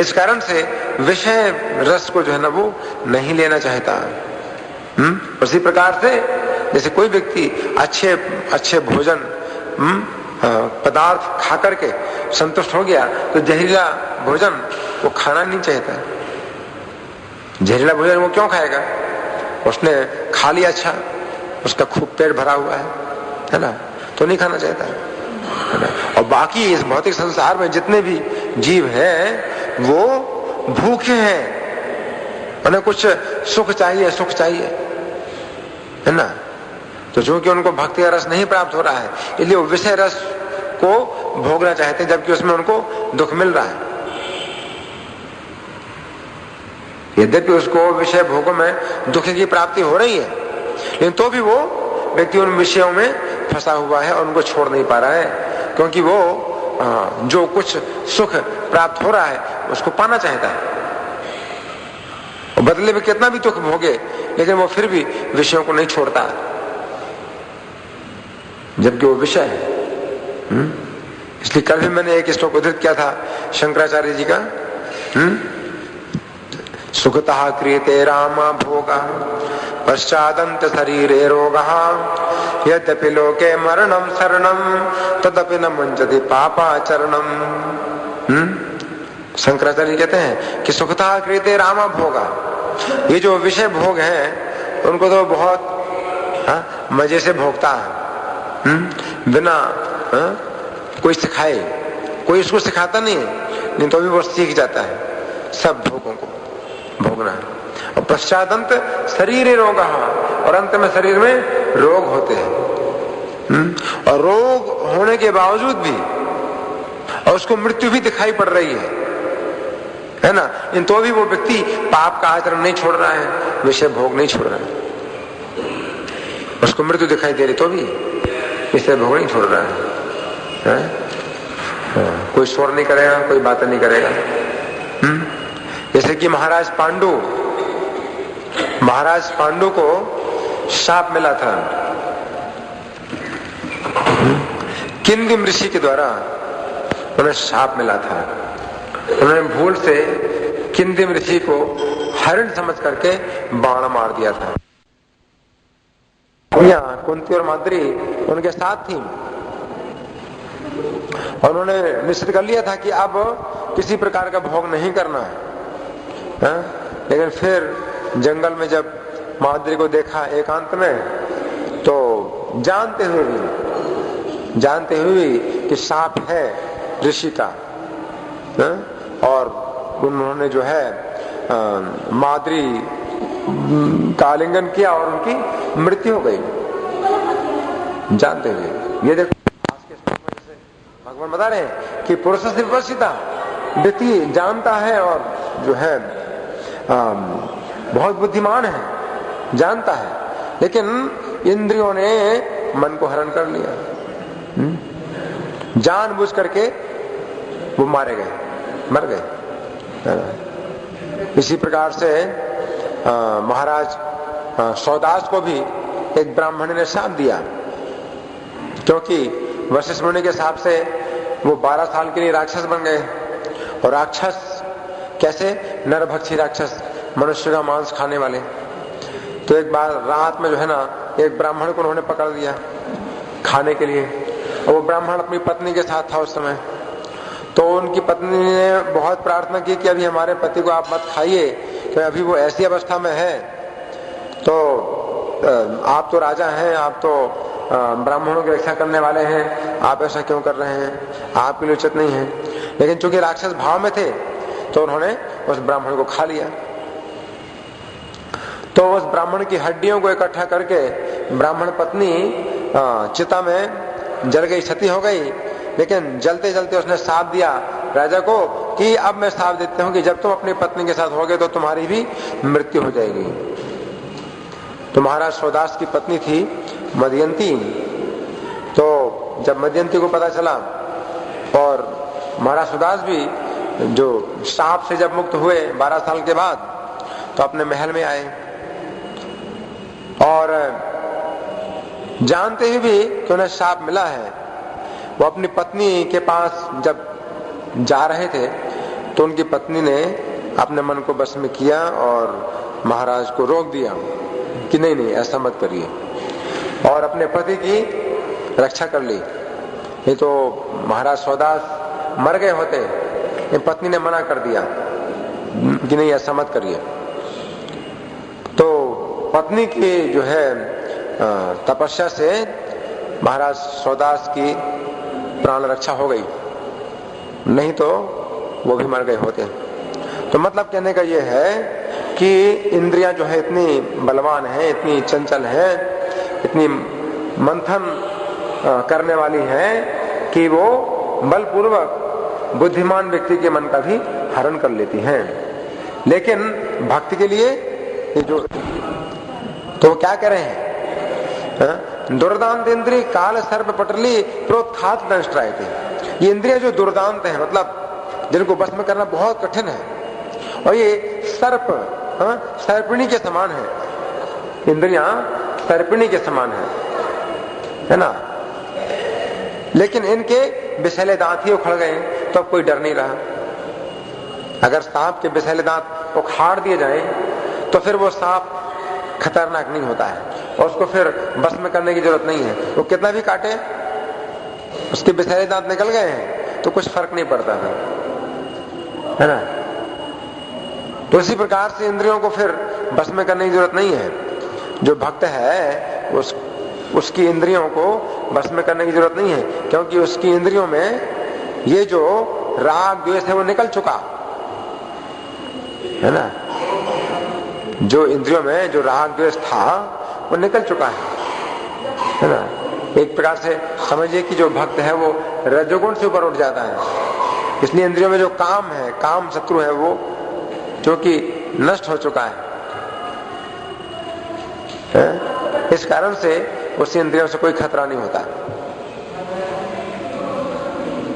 इस कारण से विषय रस को जो है ना वो नहीं लेना चाहता। उसी प्रकार से जैसे कोई व्यक्ति अच्छे भोजन पदार्थ खा करके संतुष्ट हो गया, तो जहरीला भोजन वो खाना नहीं चाहता। जहरीला भोजन वो क्यों खाएगा? उसने खा लिया, अच्छा, उसका खूब पेट भरा हुआ है ना, तो नहीं खाना चाहता है ना। और बाकी इस भौतिक संसार में जितने भी जीव हैं वो भूखे हैं, उन्हें कुछ सुख चाहिए है ना। तो चूंकि उनको भक्ति का रस नहीं प्राप्त हो रहा है, इसलिए वो विषय रस को भोगना चाहते हैं, जबकि उसमें उनको दुख मिल रहा है। यद्यपि उसको विषय भोगों में दुख की प्राप्ति हो रही है, लेकिन तो भी वो व्यक्ति उन विषयों में फंसा हुआ है और उनको छोड़ नहीं पा रहा है, क्योंकि वो जो कुछ सुख प्राप्त हो रहा है उसको पाना चाहता है। और बदले में कितना भी दुख भोगे, लेकिन वो फिर भी विषयों को नहीं छोड़ता, जबकि वो विषय है। इसलिए कल भी मैंने एक श्लोक उद्धृत किया था शंकराचार्य जी का, सुखतः क्रियते राम भोगा पश्चादंत शरीरे रोगः यद्यपि लोके मरणम शरणम तदपि न मुंजति पापाचरणम। शंकराचार्य कहते हैं कि सुखतः क्रियते राम भोगा, ये जो विषय भोग है उनको तो बहुत मजे से भोगता है, बिना कोई सिखाए, कोई उसको सिखाता नहीं है, नहीं तो भी वो सीख जाता है सब भोगों को भोगना। और पश्चादंत शरीर रोग, और अंत में शरीर में रोग होते हैं, और रोग होने के बावजूद भी और उसको मृत्यु भी दिखाई पड़ रही है ना, इन तो भी वो व्यक्ति पाप का आचरण नहीं छोड़ रहा है, विषय भोग नहीं छोड़ रहा है। उसको मृत्यु दिखाई दे रही तो भी विषय भोग नहीं छोड़ रहा है। कोई शोर नहीं करेगा, कोई बात नहीं करेगा। जैसे कि महाराज पांडु महाराज पांडु को शाप मिला था किंदिम ऋषि के द्वारा, उन्हें शाप मिला था। उन्होंने भूल से किंदिम ऋषि को हरिण समझ करके बाण मार दिया था। कुंती और माद्री उनके साथ थी और उन्होंने निश्चित कर लिया था कि अब किसी प्रकार का भोग नहीं करना है। लेकिन फिर जंगल में जब माद्री को देखा एकांत में, तो जानते हुए भी कि शाप है ऋषि का, और उन्होंने जो है माद्री का आलिंगन किया और उनकी मृत्यु हो गई जानते हुए। ये देखो भगवान बता रहे हैं कि पुरुष से विपश्चिता, व्यक्ति जानता है और जो है बहुत बुद्धिमान है, जानता है, लेकिन इंद्रियों ने मन को हरण कर लिया। जानबूझ करके वो मारे गए, मर गए। इसी प्रकार से महाराज सौदास को भी एक ब्राह्मण ने शाप दिया, क्योंकि वशिष्ठ मुनि के हिसाब से वो 12 साल के लिए राक्षस बन गए। और राक्षस कैसे? नरभक्षी राक्षस, मनुष्य का मांस खाने वाले। तो एक बार रात में जो है ना, एक ब्राह्मण को उन्होंने पकड़ लिया खाने के लिए, और वो ब्राह्मण अपनी पत्नी के साथ था उस समय। तो उनकी पत्नी ने बहुत प्रार्थना की कि अभी हमारे पति को आप मत खाइए, क्योंकि अभी वो ऐसी अवस्था में है। तो आप तो राजा हैं, आप तो ब्राह्मणों की रक्षा करने वाले हैं, आप ऐसा क्यों कर रहे हैं? आपके लिए उचित नहीं है। लेकिन चूंकि राक्षस भाव में थे, तो उन्होंने उस ब्राह्मण को खा लिया। तो उस ब्राह्मण की हड्डियों को इकट्ठा करके ब्राह्मण पत्नी चिता में जल गई, सती हो गई। लेकिन जलते जलते उसने शाप दिया राजा को कि अब मैं शाप देता हूं कि जब तुम अपनी पत्नी के साथ होगे तो तुम्हारी भी मृत्यु हो जाएगी। तो महाराज सौदास की पत्नी थी मदयंती। तो जब मदयंती को पता चला, और महाराज सौदास भी जो शाप से जब मुक्त हुए 12 साल के बाद, तो अपने महल में आए और जानते हुए भी कि उन्हें शाप मिला है, वो अपनी पत्नी के पास जब जा रहे थे, तो उनकी पत्नी ने अपने मन को बस में किया और महाराज को रोक दिया कि नहीं नहीं ऐसा मत करिए, और अपने पति की रक्षा कर ली। नहीं तो महाराज सौदास मर गए होते। ये पत्नी ने मना कर दिया कि नहीं ऐसा मत करिए। तो पत्नी की जो है तपस्या से महाराज सौदास की प्राण रक्षा हो गई, नहीं तो वो भी मर गए होते। तो मतलब कहने का ये है कि इंद्रियां जो है इतनी बलवान है, इतनी चंचल है, इतनी मंथन करने वाली है कि वो बलपूर्वक बुद्धिमान व्यक्ति के मन का भी हरण कर लेती हैं। लेकिन भक्त के लिए ये जो, तो क्या कह रहे हैं? दुर्दांत इंद्रिय काल सर्प पटली प्रोत्थात दंष्ट्राय थे। ये इंद्रियां जो दुर्दांत है, मतलब जिनको बस में करना बहुत कठिन है, और ये सर्प सर्पिणी के समान है। इंद्रियां सर्पिणी के समान है ना। लेकिन इनके विषैले दांत ही उखड़ गए, तो अब कोई डर नहीं रहा। अगर सांप के विषैले दांत उखाड़ दिए जाए, तो फिर वो सांप खतरनाक नहीं होता है, और उसको फिर बस में करने की जरूरत नहीं है। वो कितना भी काटे, उसके विषैले दांत निकल गए हैं तो कुछ फर्क नहीं पड़ता है ना। तो इसी प्रकार से इंद्रियों को फिर बस में करने की जरूरत नहीं है। जो भक्त है उसकी इंद्रियों को बस में करने की जरूरत नहीं है, क्योंकि उसकी इंद्रियों में ये जो राग द्वेष है वो निकल चुका है ना। जो इंद्रियों में जो राग द्वेष था वो निकल चुका है ना। एक प्रकार से समझिए कि जो भक्त है वो रजोगुण से ऊपर उठ जाता है। इसलिए इंद्रियों में जो काम है, काम शत्रु है, वो जो कि नष्ट हो चुका है। इस कारण से उस इंद्रियों से कोई खतरा नहीं होता।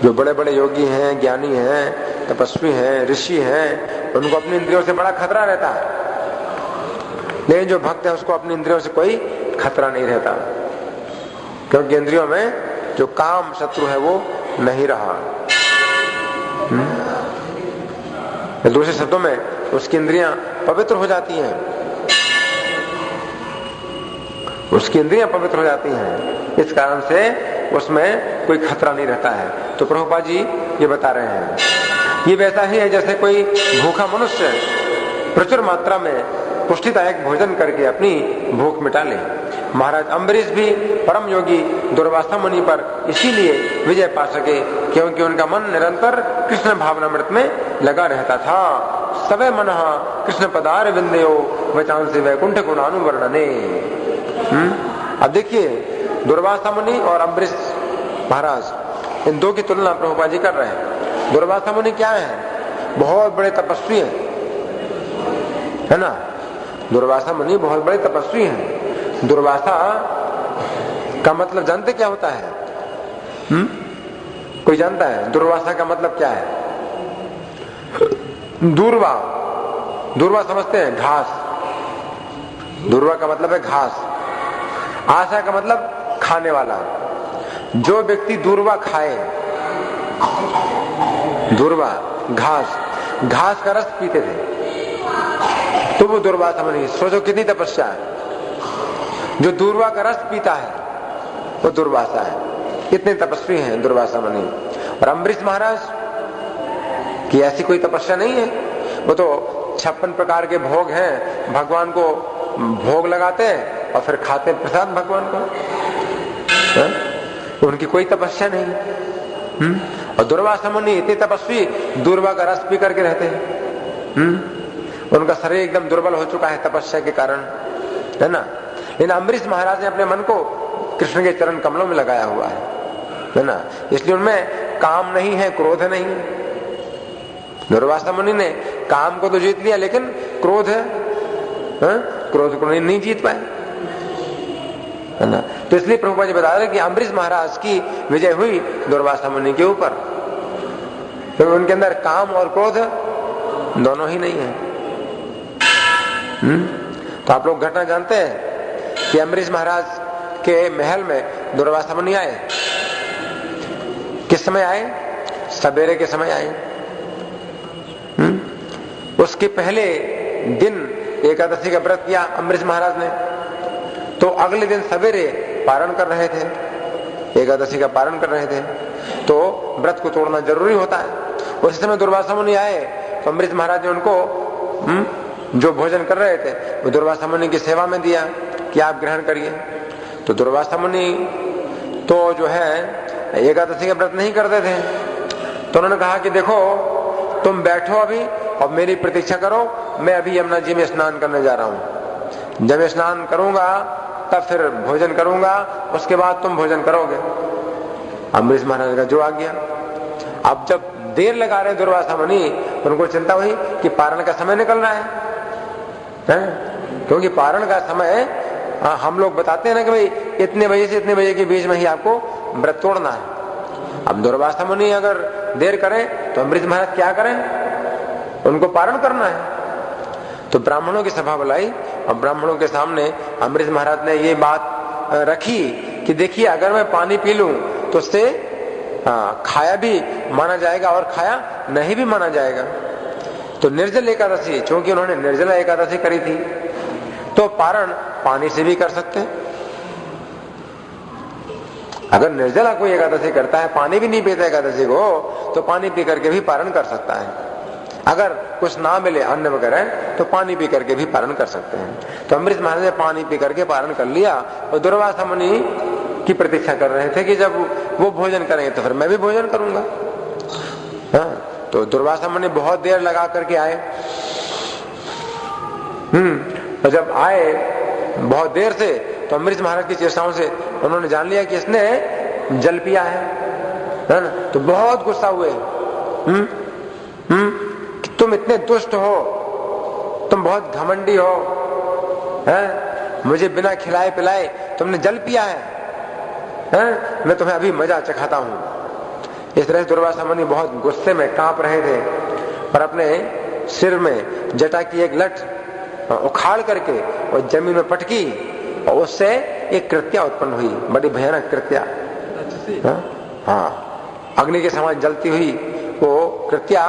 जो बड़े बड़े योगी हैं, ज्ञानी हैं, तपस्वी हैं, ऋषि हैं, उनको अपनी इंद्रियों से बड़ा खतरा रहता है। लेकिन जो भक्त है उसको अपनी इंद्रियों से कोई खतरा नहीं रहता, क्योंकि इंद्रियों में जो काम शत्रु है वो नहीं रहा। दूसरे शब्दों में उसकी इंद्रियां पवित्र हो जाती हैं, उसकी इंद्रियां पवित्र हो जाती हैं, इस कारण से उसमें कोई खतरा नहीं रहता है। तो प्रभुपाद जी ये बता रहे हैं, ये वैसा ही है जैसे कोई भूखा मनुष्य प्रचुर मात्रा में पुष्टिदायक भोजन करके अपनी भूख मिटा ले। महाराज अम्बरीश भी परम योगी दुर्वासा मुनि पर इसीलिए विजय पा सके क्योंकि उनका मन निरंतर कृष्ण भावनामृत में लगा रहता था। सवे मनः कृष्ण पदार विंदयो वचांसि वैकुंठ गुणानुवर्णने। अब देखिए दुर्वासा मुनि और अम्बरीश महाराज, इन दो की तुलना प्रभुपाद जी कर रहे हैं। दुर्वासा मुनि क्या है? बहुत बड़े तपस्वी है ना। दुर्वासा मुनि बहुत बड़े तपस्वी हैं। दुर्वासा का मतलब जानते क्या होता है? कोई जानता है दुर्वासा का मतलब क्या है? दूर्वा, दूर्वा समझते हैं? घास। दूर्वा का मतलब है घास। आशा का मतलब खाने वाला। जो व्यक्ति दूर्वा खाए, दूर्वा घास, घास का रस पीते थे तो वो दुर्वासा मुनि। सोचो कितनी तपस्या है। जो दूर्वा का रस पीता है वो दुर्वासा है। कितने तपस्वी हैं दुर्वासा मुनि। और अम्बरीश महाराज की ऐसी कोई तपस्या नहीं है, वो तो 56 प्रकार के भोग हैं, भगवान को भोग लगाते हैं और फिर खाते प्रसाद भगवान को। उनकी कोई तपस्या नहीं। और दुर्वासा मुनि इतने तपस्वी दूर्वा का रस पी करके रहते हैं। उनका शरीर एकदम दुर्बल हो चुका है तपस्या के कारण, है ना। लेकिन अम्बरीश महाराज ने अपने मन को कृष्ण के चरण कमलों में लगाया हुआ है ना। इसलिए उनमें काम नहीं है, क्रोध नहीं है। दुर्वासा मुनि ने काम को तो जीत लिया लेकिन क्रोध है, क्रोध को नहीं जीत पाए, है ना। तो इसलिए प्रभुपाद जी बता रहे कि अम्बरीश महाराज की विजय हुई दुर्वासा मुनि के ऊपर, क्योंकि उनके अंदर काम और क्रोध दोनों ही नहीं है। तो आप लोग घटना जानते हैं कि अम्बरीश महाराज के महल में दुर्वासा मुनि आए। किस समय आए? सवेरे के समय आए। उसके पहले दिन एकादशी का व्रत किया अम्बरीश महाराज ने, तो अगले दिन सवेरे पारण कर रहे थे, एकादशी का पारण कर रहे थे। तो व्रत को तोड़ना जरूरी होता है। उस समय दुर्वासा मुनि आए तो अम्बरीश महाराज ने उनको जो भोजन कर रहे थे वो दुर्वासा मुनि की सेवा में दिया कि आप ग्रहण करिए। तो दुर्वासा मुनि तो जो है एकादशी का व्रत नहीं करते थे, तो उन्होंने कहा कि देखो तुम बैठो अभी और मेरी प्रतीक्षा करो, मैं अभी यमुना जी में स्नान करने जा रहा हूं। जब मैं स्नान करूंगा तब फिर भोजन करूंगा, उसके बाद तुम भोजन करोगे। अम्बरीश महाराज का जो आ गया। अब जब देर लगा रहे दुर्वासा मुनि, उनको चिंता हुई कि पारण का समय निकल रहा है, क्योंकि पारण का समय हम लोग बताते हैं ना कि भाई इतने बजे से इतने बजे के बीच में ही आपको व्रत तोड़ना है। अब दुर्वासा मुनि अगर देर करें तो अम्बरीश महाराज क्या करें? उनको पारण करना है। तो ब्राह्मणों की सभा बुलाई और ब्राह्मणों के सामने अम्बरीश महाराज ने ये बात रखी कि देखिए अगर मैं पानी पी लूं तो उससे खाया भी माना जाएगा और खाया नहीं भी माना जाएगा। तो निर्जल एकादशी, चूंकि उन्होंने निर्जला एकादशी करी थी, तो पारण पानी से भी कर सकते हैं। अगर निर्जला कोई एकादशी करता है, पानी भी नहीं पीता एकादशी को, तो पानी पी करके भी पारण कर सकता है। अगर कुछ ना मिले अन्न वगैरह तो पानी पी करके भी पारण कर सकते हैं। तो अम्बरीश महाराज ने पानी पी करके पारण कर लिया और दुर्वासा मुनि की प्रतीक्षा कर रहे थे कि जब वो भोजन करेंगे तो फिर मैं भी भोजन करूंगा। तो दुर्वासा मुनि बहुत देर लगा करके आए। और जब आए बहुत देर से, तो अम्बरीश महाराज की चेष्टाओं से उन्होंने जान लिया कि इसने जल पिया है ना। तो बहुत गुस्सा हुए। तुम इतने दुष्ट हो, तुम बहुत घमंडी हो, मुझे बिना खिलाए पिलाए तुमने जल पिया है, मैं तुम्हें अभी मजा चखाता हूं। इस तरह दुर्वासा मुनि बहुत गुस्से में कांप रहे थे और अपने सिर में जटा की एक लठ उखाड़ करके और जमीन में पटकी और उससे एक कृत्या उत्पन्न हुई, बड़ी भयानक कृत्या। हाँ, अग्नि के समान जलती हुई वो कृत्या,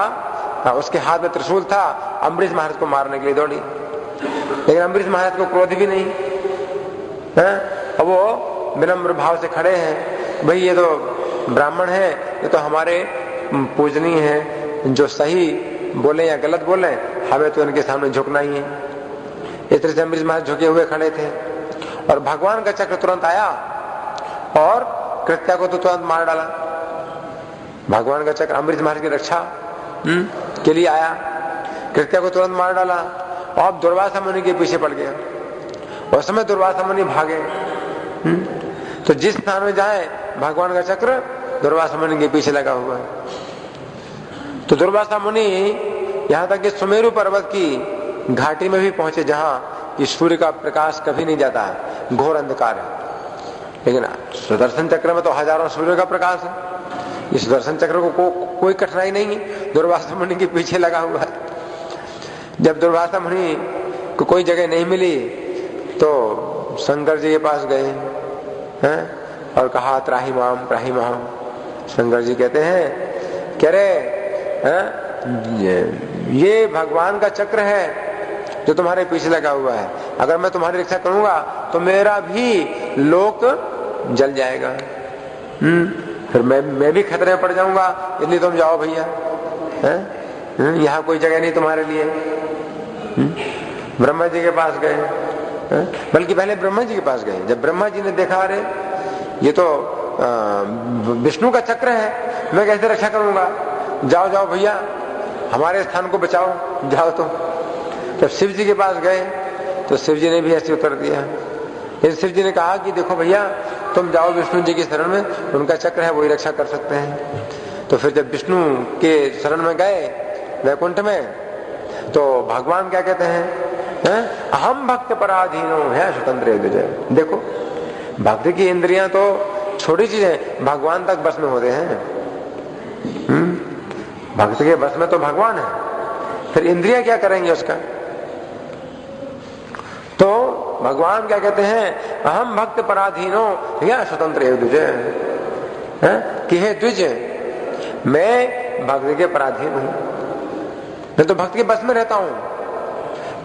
उसके हाथ में त्रिशूल था, अम्बरीश महाराज को मारने के लिए दौड़ी, लेकिन अम्बरीश महाराज को क्रोध भी नहीं है। अब वो विनम्र भाव से खड़े हैं, भाई ये तो ब्राह्मण है, ये तो हमारे पूजनीय है, जो सही बोले या गलत बोले हमें तो इनके सामने झुकना ही है। इस तरह से अम्बरीश महाराज झुके हुए खड़े थे और भगवान का चक्र तुरंत आया और कृत्या को तो तुरंत मार डाला। भगवान का चक्र अम्बरीश महाराज की रक्षा के लिए आया, कृत्या को तुरंत मार डाला और दुर्वासा मुनि के पीछे पड़ गया। उस समय दुर्वासा मुनि भागे। तो जिस स्थान में जाए भगवान का चक्र दुर्वासा मुनि के पीछे लगा हुआ है। तो दुर्वासा मुनि यहां तक कि सुमेरु पर्वत की घाटी में भी पहुंचे, जहां सूर्य का प्रकाश कभी नहीं जाता है, घोर अंधकार है, लेकिन सुदर्शन चक्र में तो हजारों सूर्य का प्रकाश है। इस सुदर्शन चक्र को कोई कठिनाई नहीं है, दुर्वासा मुनि के पीछे लगा हुआ है। जब दुर्वासा मुनि को कोई जगह नहीं मिली तो शंकर जी के पास गए हैं और कहा त्राही माम त्राही माम। शंकर जी कहते हैं, कह रहे ये भगवान का चक्र है जो तुम्हारे पीछे लगा हुआ है, अगर मैं तुम्हारी रक्षा करूंगा तो मेरा भी लोक जल जाएगा, फिर मैं भी खतरे में पड़ जाऊंगा, इसलिए तुम जाओ भैया, यहाँ कोई जगह नहीं तुम्हारे लिए। ब्रह्मा जी के पास गए, बल्कि पहले ब्रह्मा जी के पास गए। जब ब्रह्मा जी ने देखा, अरे ये तो विष्णु का चक्र है, मैं कैसे रक्षा करूंगा, जाओ जाओ भैया हमारे स्थान को बचाओ, जाओ। तो जब शिव जी के पास गए तो शिव जी ने भी ऐसे उत्तर दिया। शिव जी ने कहा कि देखो भैया तुम जाओ विष्णु जी की शरण में, उनका चक्र है, वही रक्षा कर सकते हैं। तो फिर जब विष्णु के शरण में गए वैकुंठ में, तो भगवान क्या कहते हैं, अहम भक्त पराधीनो है स्वतंत्र विजय। देखो भक्ति की इंद्रियां तो छोटी चीजें, भगवान तक बस में होते हैं। भक्त के बस में तो भगवान है, फिर इंद्रियां क्या करेंगे उसका। तो भगवान क्या कहते हैं, अहम भक्त पराधीनो या स्वतंत्र द्विज, कि हे द्विज मैं भक्त के पराधीन हूं, मैं तो भक्त के बस में रहता हूं,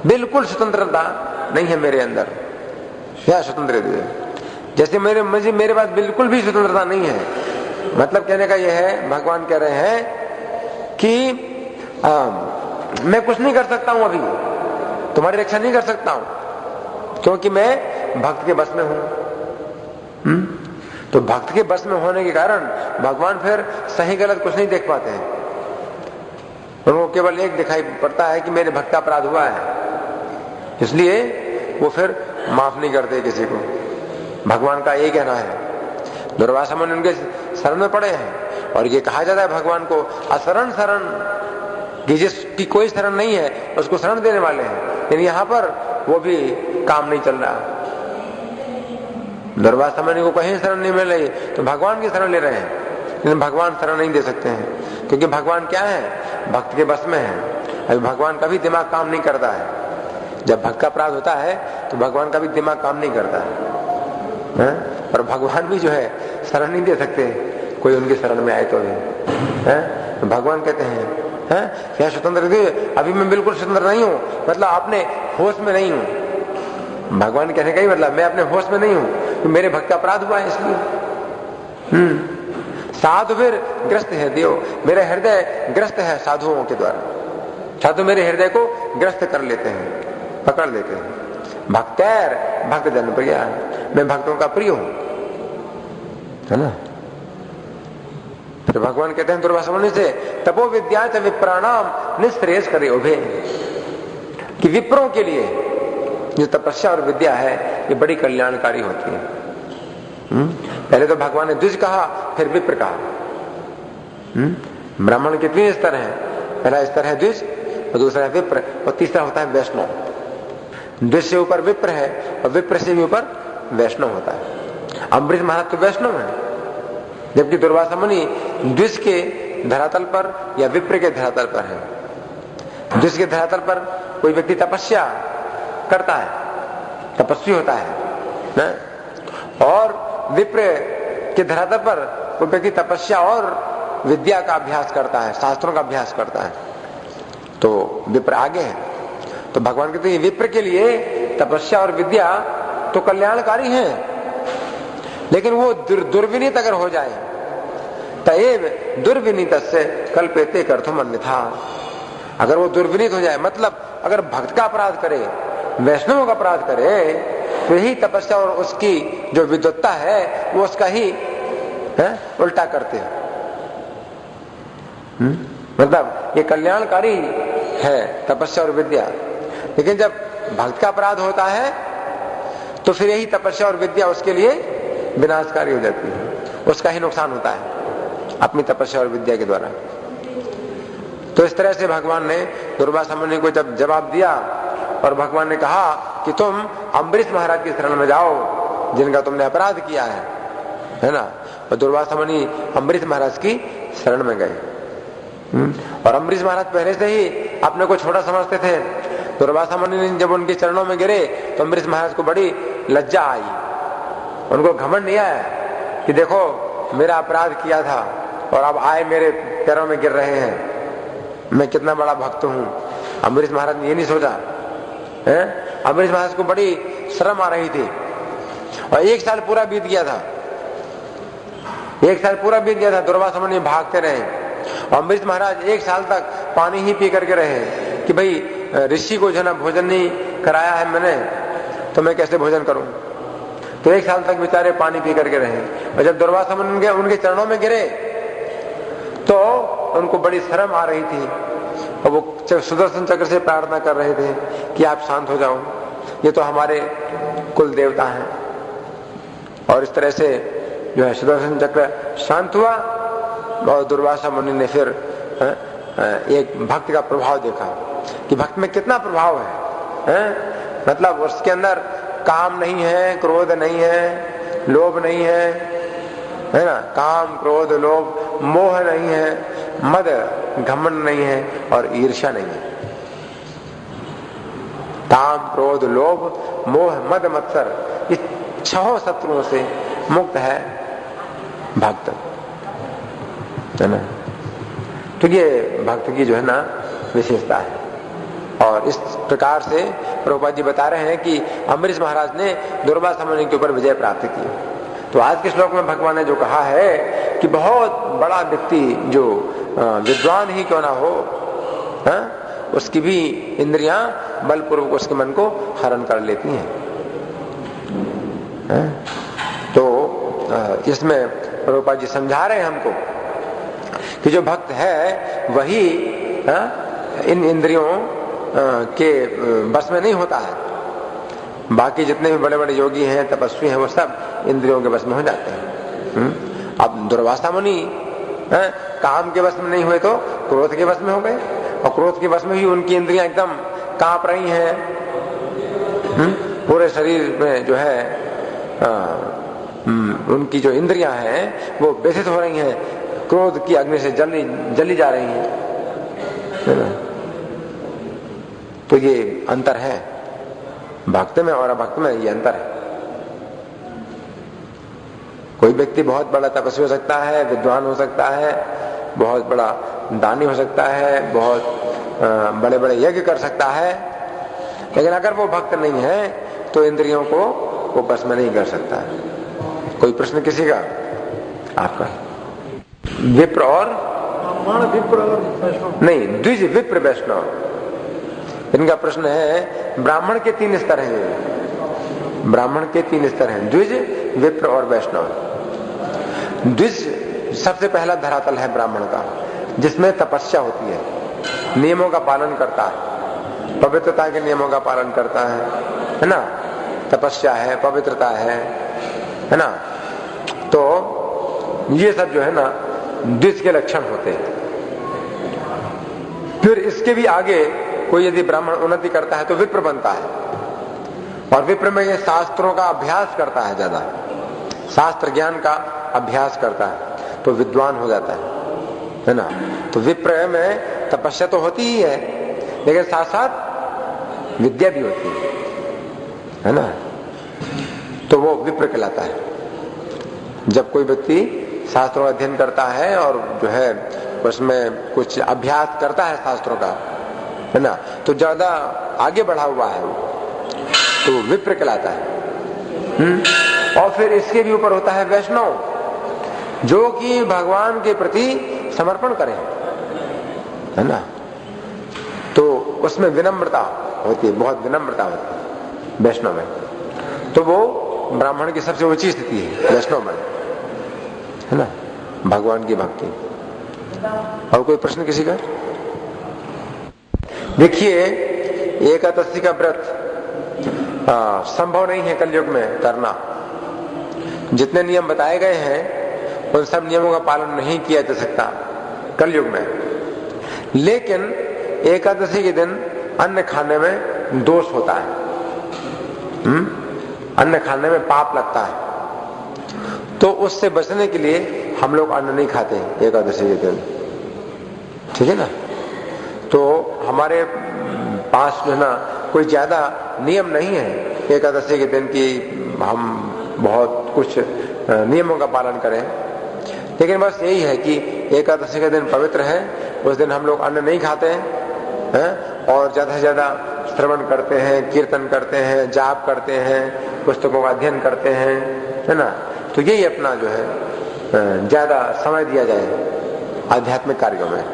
बिल्कुल स्वतंत्रता नहीं है मेरे अंदर। या स्वतंत्र द्विज, जैसे मेरे पास बिल्कुल भी स्वतंत्रता नहीं है। मतलब कहने का यह है, भगवान कह रहे हैं कि मैं कुछ नहीं कर सकता हूं, अभी तुम्हारी रक्षा नहीं कर सकता हूं, क्योंकि मैं भक्त के बस में हूं। तो भक्त के बस में होने के कारण भगवान फिर सही गलत कुछ नहीं देख पाते हैं। उनको केवल एक दिखाई पड़ता है कि मेरे भक्त का अपराध हुआ है, इसलिए वो फिर माफ नहीं करते किसी को। भगवान का ये कहना है। दुर्वासा मुनि उनके शरण में पड़े हैं और ये कहा जाता है भगवान को असरण शरण, कि जिसकी कोई शरण नहीं है उसको शरण देने वाले हैं, लेकिन यहाँ पर वो भी काम नहीं चल रहा। दुर्वासा मुनि को कहीं शरण नहीं मिल रही तो भगवान की शरण ले रहे हैं, लेकिन भगवान शरण नहीं दे सकते हैं, क्योंकि भगवान क्या है, भक्त के बस में है। अभी भगवान का भी दिमाग काम नहीं करता है। जब भक्त का अपराध होता है तो भगवान का भी दिमाग काम नहीं करता है, और भगवान भी जो है शरण नहीं दे सकते कोई उनकी शरण में आए तो भी। तो भगवान कहते हैं क्या स्वतंत्र थे, अभी मैं बिल्कुल स्वतंत्र नहीं हूं, मतलब अपने होश में नहीं हूं। भगवान कहने का ही मतलब मैं अपने होश में नहीं हूं, तो मेरे भक्त का अपराध हुआ है इसलिए। साधु फिर ग्रस्त है देव, मेरा हृदय ग्रस्त है साधुओं के द्वारा, साधु मेरे हृदय को ग्रस्त कर लेते हैं, पकड़ लेते हैं। भक्तैर भक्त जन प्रिय, मैं भक्तों का प्रिय हूं, है ना। फिर भगवान कहते हैं दुर्वासा मुनि से, तपो विद्या च विप्राणाम निश्रेयस करे उभे, कि विप्रों के लिए जो तपस्या और विद्या है ये बड़ी कल्याणकारी होती है। पहले तो भगवान ने द्विज कहा, फिर विप्र कहा। ब्राह्मण के तीन स्तर हैं, पहला स्तर है द्विज, और दूसरा है विप्र, और तीसरा होता है वैष्णव। द्विज से ऊपर विप्र है और विप्र से भी ऊपर वैष्णव होता है। अम्बरीश महाराज तो वैष्णव है, जबकि दुर्वासा मुनि द्विज के धरातल पर या विप्र के धरातल पर है। द्विज के धरातल पर कोई व्यक्ति तपस्या करता है, तपस्वी होता है ना? और विप्र के धरातल पर वो व्यक्ति तपस्या और विद्या का अभ्यास करता है, शास्त्रों का अभ्यास करता है, तो विप्र आगे है। तो भगवान कहते हैं विप्र के लिए तपस्या और विद्या तो कल्याणकारी है, लेकिन वो दुर्विनीत अगर हो जाए, तएव दुर्विनीतस्य कल्पेते कर्तुम अन्यथा, अगर वो दुर्विनीत हो जाए, मतलब अगर भक्त का अपराध करे, वैष्णवों का अपराध करे, तो यही तपस्या और उसकी जो विद्वत्ता है वो उसका ही उल्टा करते हैं। मतलब ये कल्याणकारी है तपस्या और विद्या, लेकिन जब भक्त का अपराध होता है तो फिर यही तपस्या और विद्या उसके लिए विनाशकारी हो जाती है, उसका ही नुकसान होता है अपनी तपस्या और विद्या के द्वारा। तो इस तरह से भगवान ने दुर्वासा मुनि को जब जवाब दिया और भगवान ने कहा कि तुम अम्बरीश महाराज की शरण में जाओ जिनका तुमने अपराध किया है ना? और दुर्वासा मुनि अम्बरीश महाराज की शरण में गए। और अम्बरीश महाराज पहले से ही अपने को छोटा समझते थे। दुर्वासा मुनि ने जब उनके चरणों में गिरे तो अम्बरीश महाराज को बड़ी लज्जा आई, उनको घमंड नहीं आया कि देखो मेरा अपराध किया था और अब आए मेरे पैरों में गिर रहे हैं, मैं कितना बड़ा भक्त हूं। अम्बरीश महाराज ने ये नहीं सोचा है। अम्बरीश महाराज को बड़ी शर्म आ रही थी और 1 साल पूरा बीत गया था, 1 साल पूरा बीत गया था। दुर्वासा मुनि भागते रहे और अम्बरीश महाराज 1 साल तक पानी ही पी करके रहे कि भाई ऋषि को जो ना भोजन नहीं कराया है मैंने, तो मैं कैसे भोजन करूं। तो 1 साल तक बेचारे पानी पी करके रहे। और जब दुर्वासा मुनि उनके चरणों में गिरे तो उनको बड़ी शर्म आ रही थी और वो सुदर्शन चक्र से प्रार्थना कर रहे थे कि आप शांत हो जाओ, ये तो हमारे कुल देवता हैं। और इस तरह से जो है सुदर्शन चक्र शांत हुआ और दुर्वासा मुनि ने फिर एक भक्त का प्रभाव देखा कि भक्त में कितना प्रभाव है? मतलब उसके अंदर काम नहीं है, क्रोध नहीं है, लोभ नहीं है ना? काम, क्रोध, लोभ, मोह नहीं है, मद, घमंड नहीं है और ईर्ष्या नहीं है। काम, क्रोध, लोभ, मोह, मद, मत्सर, ये 6 शत्रुओं से मुक्त है भक्त, है ना? तो ये भक्त की जो है ना विशेषता है। और इस प्रकार से प्रभुपाद जी बता रहे हैं कि अम्बरीश महाराज ने दुर्वासा मुनि के ऊपर विजय प्राप्त की। तो आज के श्लोक में भगवान ने जो कहा है कि बहुत बड़ा व्यक्ति जो विद्वान ही क्यों ना हो, उसकी भी इंद्रियां बलपूर्वक उसके मन को हरण कर लेती हैं। तो इसमें प्रभुपाद जी समझा रहे हैं हमको कि जो भक्त है वही इन इंद्रियों के बस में नहीं होता है। बाकी जितने भी बड़े बड़े योगी हैं, तपस्वी हैं, वो सब इंद्रियों के बस में हो जाते हैं। अब दुर्वासा मुनि काम के बस में नहीं हुए तो क्रोध के बस में हो गए, और क्रोध के बस में ही उनकी इंद्रियां एकदम कांप रही हैं। पूरे शरीर में जो है उनकी जो इंद्रियां हैं वो व्यथित हो रही हैं, क्रोध की अग्नि से जली जा रही हैं, है ना? तो ये अंतर है भक्त में और अभक्त में, ये अंतर है। कोई व्यक्ति बहुत बड़ा तपस्वी हो सकता है, विद्वान हो सकता है, बहुत बड़ा दानी हो सकता है, बहुत बड़े बड़े यज्ञ कर सकता है, लेकिन अगर वो भक्त नहीं है तो इंद्रियों को वो बस में नहीं कर सकता है। कोई प्रश्न किसी का? आपका? विप्र और नहीं, द्विज, विप्र, वैष्णव, इनका प्रश्न है। ब्राह्मण के 3 स्तर हैं, ब्राह्मण के 3 स्तर हैं, द्विज, विप्र और वैष्णव। द्विज सबसे पहला धरातल है ब्राह्मण का, जिसमें तपस्या होती है, नियमों का पालन करता है, पवित्रता के नियमों का पालन करता है ना? तपस्या है, पवित्रता है ना? तो ये सब जो है ना द्विज के लक्षण होते हैं। फिर इसके भी आगे कोई यदि ब्राह्मण उन्नति करता है तो विप्र बनता है, और विप्र में ये शास्त्रों का अभ्यास करता है, ज्यादा शास्त्र ज्ञान का अभ्यास करता है तो विद्वान हो जाता है ना? तो विप्र में तपस्या तो होती ही है, लेकिन साथ साथ विद्या भी होती है। है ना, तो वो विप्र कहलाता है। जब कोई व्यक्ति शास्त्रों का अध्ययन करता है और जो है उसमें कुछ अभ्यास करता है शास्त्रों का, है ना, तो ज्यादा आगे बढ़ा हुआ है वो, तो विप्र कहलाता है। और फिर इसके भी ऊपर होता है वैष्णव, जो कि भगवान के प्रति समर्पण करें, है ना, तो उसमें विनम्रता होती है, बहुत विनम्रता होती है वैष्णव में, तो वो ब्राह्मण की सबसे ऊंची स्थिति है वैष्णव में, है ना, भगवान की भक्ति। और कोई प्रश्न किसी का? देखिए, एकादशी का व्रत संभव नहीं है कलयुग में करना। जितने नियम बताए गए हैं उन सब नियमों का पालन नहीं किया जा सकता कलयुग में। लेकिन एकादशी के दिन अन्न खाने में दोष होता है, अन्न खाने में पाप लगता है, तो उससे बचने के लिए हम लोग अन्न नहीं खाते एकादशी के दिन, ठीक है ना। तो हमारे पास जो है ना कोई ज्यादा नियम नहीं है एकादशी के दिन की हम बहुत कुछ नियमों का पालन करें, लेकिन बस यही है कि एकादशी के दिन पवित्र है, उस दिन हम लोग अन्न नहीं खाते हैं और ज्यादा से ज्यादा श्रवण करते हैं, कीर्तन करते हैं, जाप करते हैं, पुस्तकों का अध्ययन करते हैं, है ना। तो यही अपना जो है ज्यादा समय दिया जाए आध्यात्मिक कार्यों में।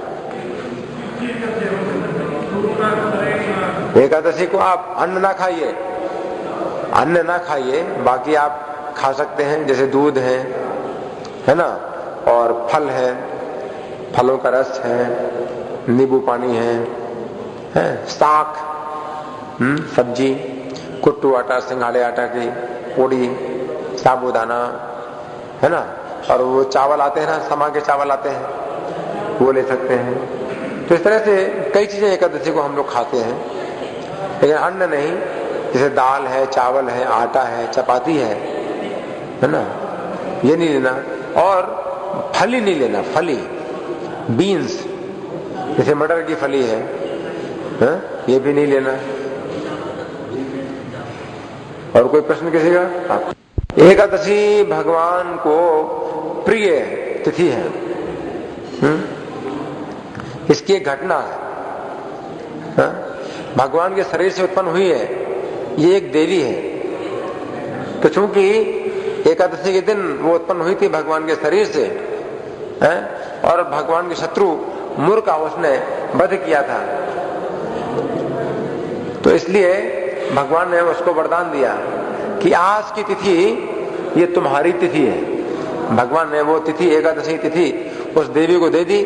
एकादशी को आप अन्न ना खाइए, अन्न ना खाइए, बाकी आप खा सकते हैं, जैसे दूध है ना, और फल है, फलों का रस है, नींबू पानी है साग, सब्जी, कुट्टू आटा, सिंघाड़े आटा की पोड़ी, साबूदाना, है ना, और वो चावल आते हैं ना, समा के चावल आते हैं, वो ले सकते हैं। तो इस तरह से कई चीजें एकादशी को हम लोग खाते हैं, लेकिन अन्न नहीं, जैसे दाल है, चावल है, आटा है, चपाती है ना, ये नहीं लेना। और फली नहीं लेना, फली, बीन्स, जैसे मटर की फली है, ये भी नहीं लेना। और कोई प्रश्न किसी का? एकादशी भगवान को प्रिय तिथि है, इसकी एक घटना है, भगवान के शरीर से उत्पन्न हुई है, ये एक देवी है। तो चूंकि एकादशी के दिन वो उत्पन्न हुई थी भगवान के शरीर से, और भगवान के शत्रु मुर का उसने वध किया था, तो इसलिए भगवान ने उसको वरदान दिया कि आज की तिथि ये तुम्हारी तिथि है। भगवान ने वो तिथि, एकादशी तिथि, उस देवी को दे दी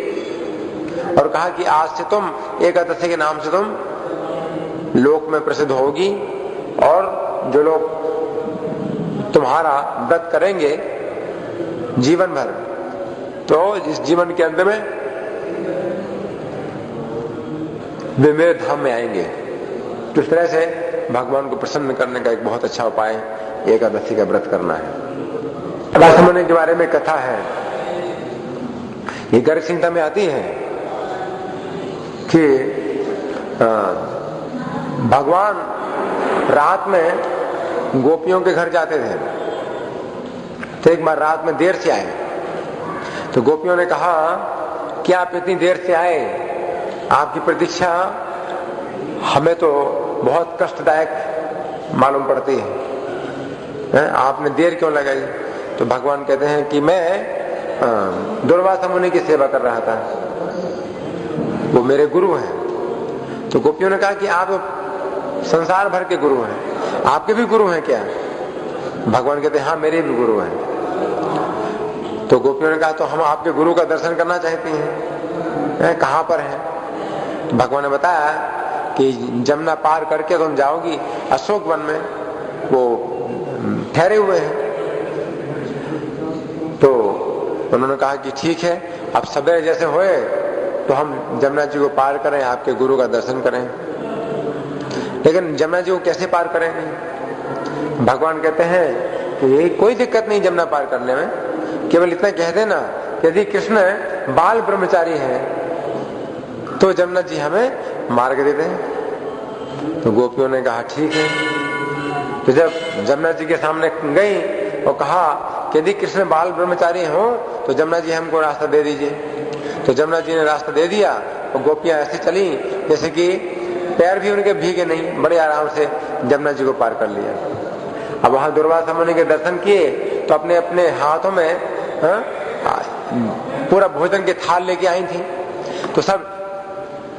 और कहा कि आज से तुम एकादशी के नाम से तुम लोक में प्रसिद्ध होगी, और जो लोग तुम्हारा व्रत करेंगे जीवन भर, तो इस जीवन के अंत में वे मेरे धाम में आएंगे। तो इस तरह से भगवान को प्रसन्न करने का एक बहुत अच्छा उपाय एकादशी का व्रत करना है। रासमुनि के बारे में कथा है, ये गर्ग संहिता में आती है कि भगवान रात में गोपियों के घर जाते थे, तो एक बार रात में देर से आए, तो गोपियों ने कहा कि आप इतनी देर से आए, आपकी प्रतीक्षा हमें तो बहुत कष्टदायक मालूम पड़ती है, आपने देर क्यों लगाई? तो भगवान कहते हैं कि मैं दुर्वासा मुनि की सेवा कर रहा था, वो मेरे गुरु हैं। तो गोपियों ने कहा कि आप संसार भर के गुरु हैं, आपके भी गुरु हैं क्या? भगवान कहते हैं हाँ, मेरे भी गुरु हैं। तो गोपियों ने कहा तो हम आपके गुरु का दर्शन करना चाहती हैं, कहां पर है? तो भगवान ने बताया कि जमुना पार करके तुम जाओगी अशोक वन में, वो ठहरे हुए हैं। तो उन्होंने कहा कि ठीक है, अब सवेरे जैसे होए तो हम जमुना जी को पार करें, आपके गुरु का दर्शन करें। लेकिन जमुना जी को कैसे पार करेंगे? भगवान कहते हैं कि कोई दिक्कत नहीं जमुना पार करने में, केवल इतना कह देना यदि कृष्ण बाल ब्रह्मचारी है तो जमुना जी हमें मार्ग दे दें। तो गोपियों ने कहा ठीक है। तो जब जमुना जी के सामने गई और कहा कि यदि कृष्ण बाल ब्रह्मचारी हो तो जमुना जी हमको रास्ता दे दीजिए। तो जमुना जी ने रास्ता दे दिया और गोपियां ऐसे चली जैसे कि पैर भी उनके भीगे नहीं, बड़े आराम से जमुना जी को पार कर लिया। अब वहां दुर्वासा मुनि के दर्शन किए तो अपने अपने हाथों में पूरा भोजन के थाल लेके आई थी। तो सब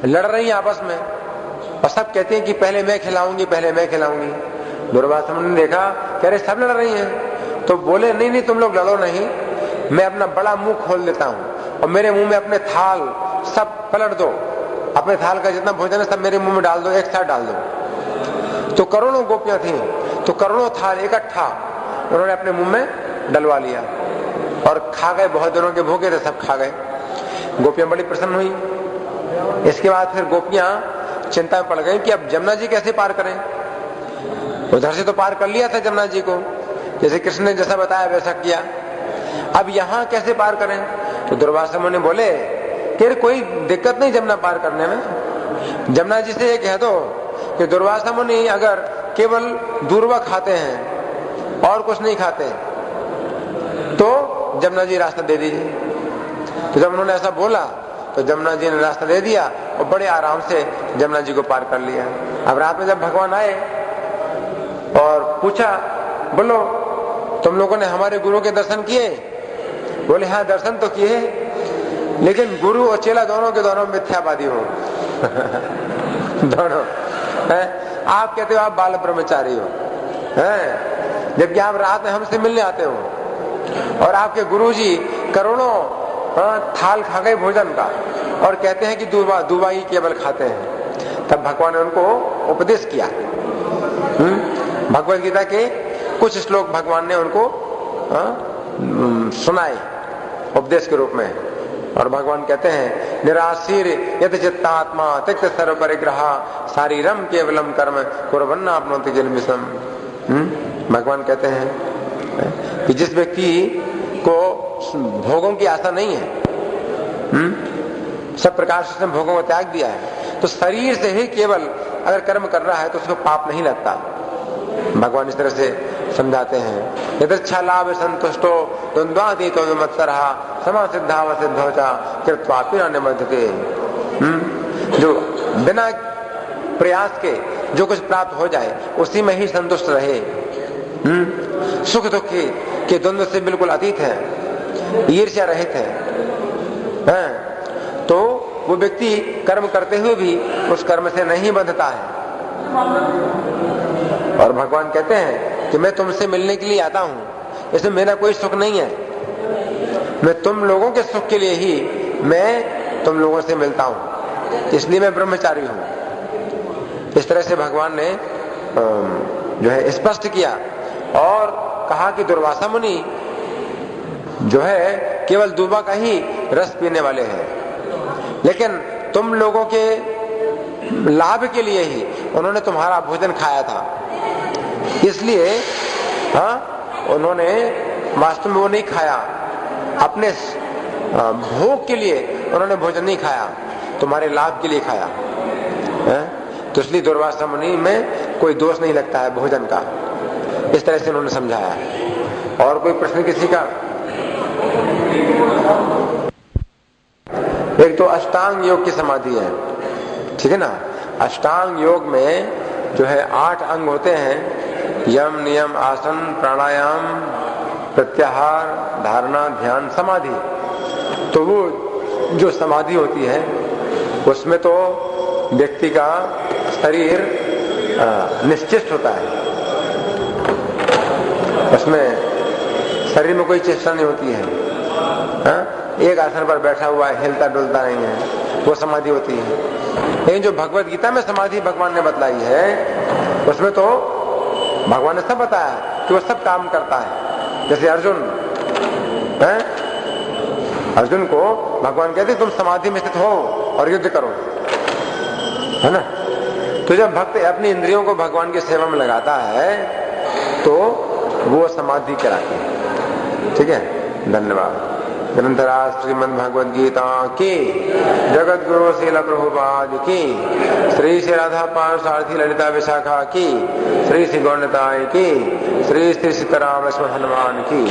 लड़ रही आपस में और सब कहते हैं कि पहले मैं खिलाऊंगी, पहले मैं खिलाऊंगी। दुर्वासा मुनि ने देखा कह रहे सब लड़ रही हैं, तो बोले नहीं नहीं तुम लोग लड़ो नहीं, मैं अपना बड़ा मुंह खोल देता हूं और मेरे मुंह में अपने थाल सब पलट दो, अपने थाल का जितना भोजन है सब मेरे मुंह में डाल दो, एक साथ डाल दो। तो करोड़ों गोपियां थी, तो करोड़ों थाल इकट्ठा उन्होंने अपने मुंह में डलवा लिया और खा गए। बहुत दिनों के भूखे थे, सब खा गए। गोपियां बड़ी प्रसन्न हुई। इसके बाद फिर गोपियां चिंता में पड़ गई कि अब जमुना जी कैसे पार करें। उधर से तो पार कर लिया था जमुना जी को, जैसे कृष्ण ने जैसा बताया वैसा किया, अब यहां कैसे पार करें। तो दुर्वासा मुनि बोले कि कोई दिक्कत नहीं जमुना पार करने में। जमुना जी से ये कह दो कि दुर्वासा मुनि अगर केवल दूर्वा खाते हैं और कुछ नहीं खाते तो जमुना जी रास्ता दे दीजिए। तो जब उन्होंने ऐसा बोला तो जमुना जी ने रास्ता दे दिया और बड़े आराम से जमुना जी को पार कर लिया। अब रात में जब भगवान आए और पूछा बोलो तुम लोगों ने हमारे गुरु के दर्शन किए? बोले हाँ दर्शन तो किए, लेकिन गुरु और चेला दोनों के दोनों मिथ्यावादी हो। दोनों है? आप कहते हो आप बाल ब्रह्मचारी हो, हैं? जबकि आप रात में हमसे मिलने आते हो और आपके गुरुजी करोड़ों थाल खा गए भोजन का और कहते हैं कि दुबा ही केवल खाते हैं। तब भगवान ने उनको उपदेश किया। भगवद गीता के कुछ श्लोक भगवान ने उनको सुनाए उपदेश के रूप में। और भगवान कहते हैं निराशीर यत चित्तात्मा त्यक्त सर्व परिग्रह शारीरम केवलम कर्म कुर्वन्ना आपनोति किल्बिषम्। भगवान कहते हैं कि जिस व्यक्ति को भोगों की आशा नहीं है, सब प्रकार से उसने भोगों को त्याग दिया है, तो शरीर से ही केवल अगर कर्म कर रहा है तो उसको पाप नहीं लगता। भगवान इस तरह से समझाते हैं यदृच्छा लाभ संतुष्टो द्वंद्वातीतो विमत्सरः समासिद्धाव सिद्धोचा कृत्वापि न निबध्यते। जो बिना प्रयास के जो कुछ प्राप्त हो जाए उसी में ही संतुष्ट रहे, सुख दुख के द्वंद्व से बिल्कुल अतीत है, ईर्ष्या रहित है, तो वो व्यक्ति कर्म करते हुए भी उस कर्म से नहीं बंधता है। और भगवान कहते हैं कि मैं तुमसे मिलने के लिए आता हूं, इसमें मेरा कोई सुख नहीं है, मैं तुम लोगों के सुख के लिए ही मैं तुम लोगों से मिलता हूं, इसलिए मैं ब्रह्मचारी हूं। इस तरह से भगवान ने जो है स्पष्ट किया और कहा कि दुर्वासा मुनि जो है केवल दूबा का ही रस पीने वाले हैं, लेकिन तुम लोगों के लाभ के लिए ही उन्होंने तुम्हारा भोजन खाया था, इसलिए उन्होंने वास्तव में वो नहीं खाया, अपने भोग के लिए उन्होंने भोजन नहीं खाया, तुम्हारे लाभ के लिए खाया है? तो इसलिए दुर्वासा मुनि में कोई दोष नहीं लगता है भोजन का। इस तरह से उन्होंने समझाया। और कोई प्रश्न किसी का? एक तो अष्टांग योग की समाधि है, ठीक है ना। अष्टांग योग में जो है 8 अंग होते हैं, यम नियम आसन प्राणायाम प्रत्याहार धारणा ध्यान समाधि। तो वो जो समाधि होती है उसमें तो व्यक्ति का शरीर निश्चेष्ट होता है, उसमें शरीर में कोई चेष्टा नहीं होती है, एक आसन पर बैठा हुआ है, हिलता डुलता नहीं है, वो समाधि होती है। लेकिन जो भगवद गीता में समाधि भगवान ने बतलाई है उसमें तो भगवान ने सब बताया कि वो सब काम करता है। जैसे अर्जुन को भगवान कहते तुम समाधि में स्थित हो और युद्ध करो, है ना। तो जब भक्त अपनी इंद्रियों को भगवान की सेवा में लगाता है तो वो समाधि कराती है। ठीक है, धन्यवाद। ग्रंथराज श्रीमद् भगवद गीता की, जगत गुरु श्रील प्रभुपाद की, श्री श्री राधा पार्षार्थी ललिता विशाखा की, श्री श्री गौंडताय की, श्री श्री सीताराम लक्ष्मण हनुमान की।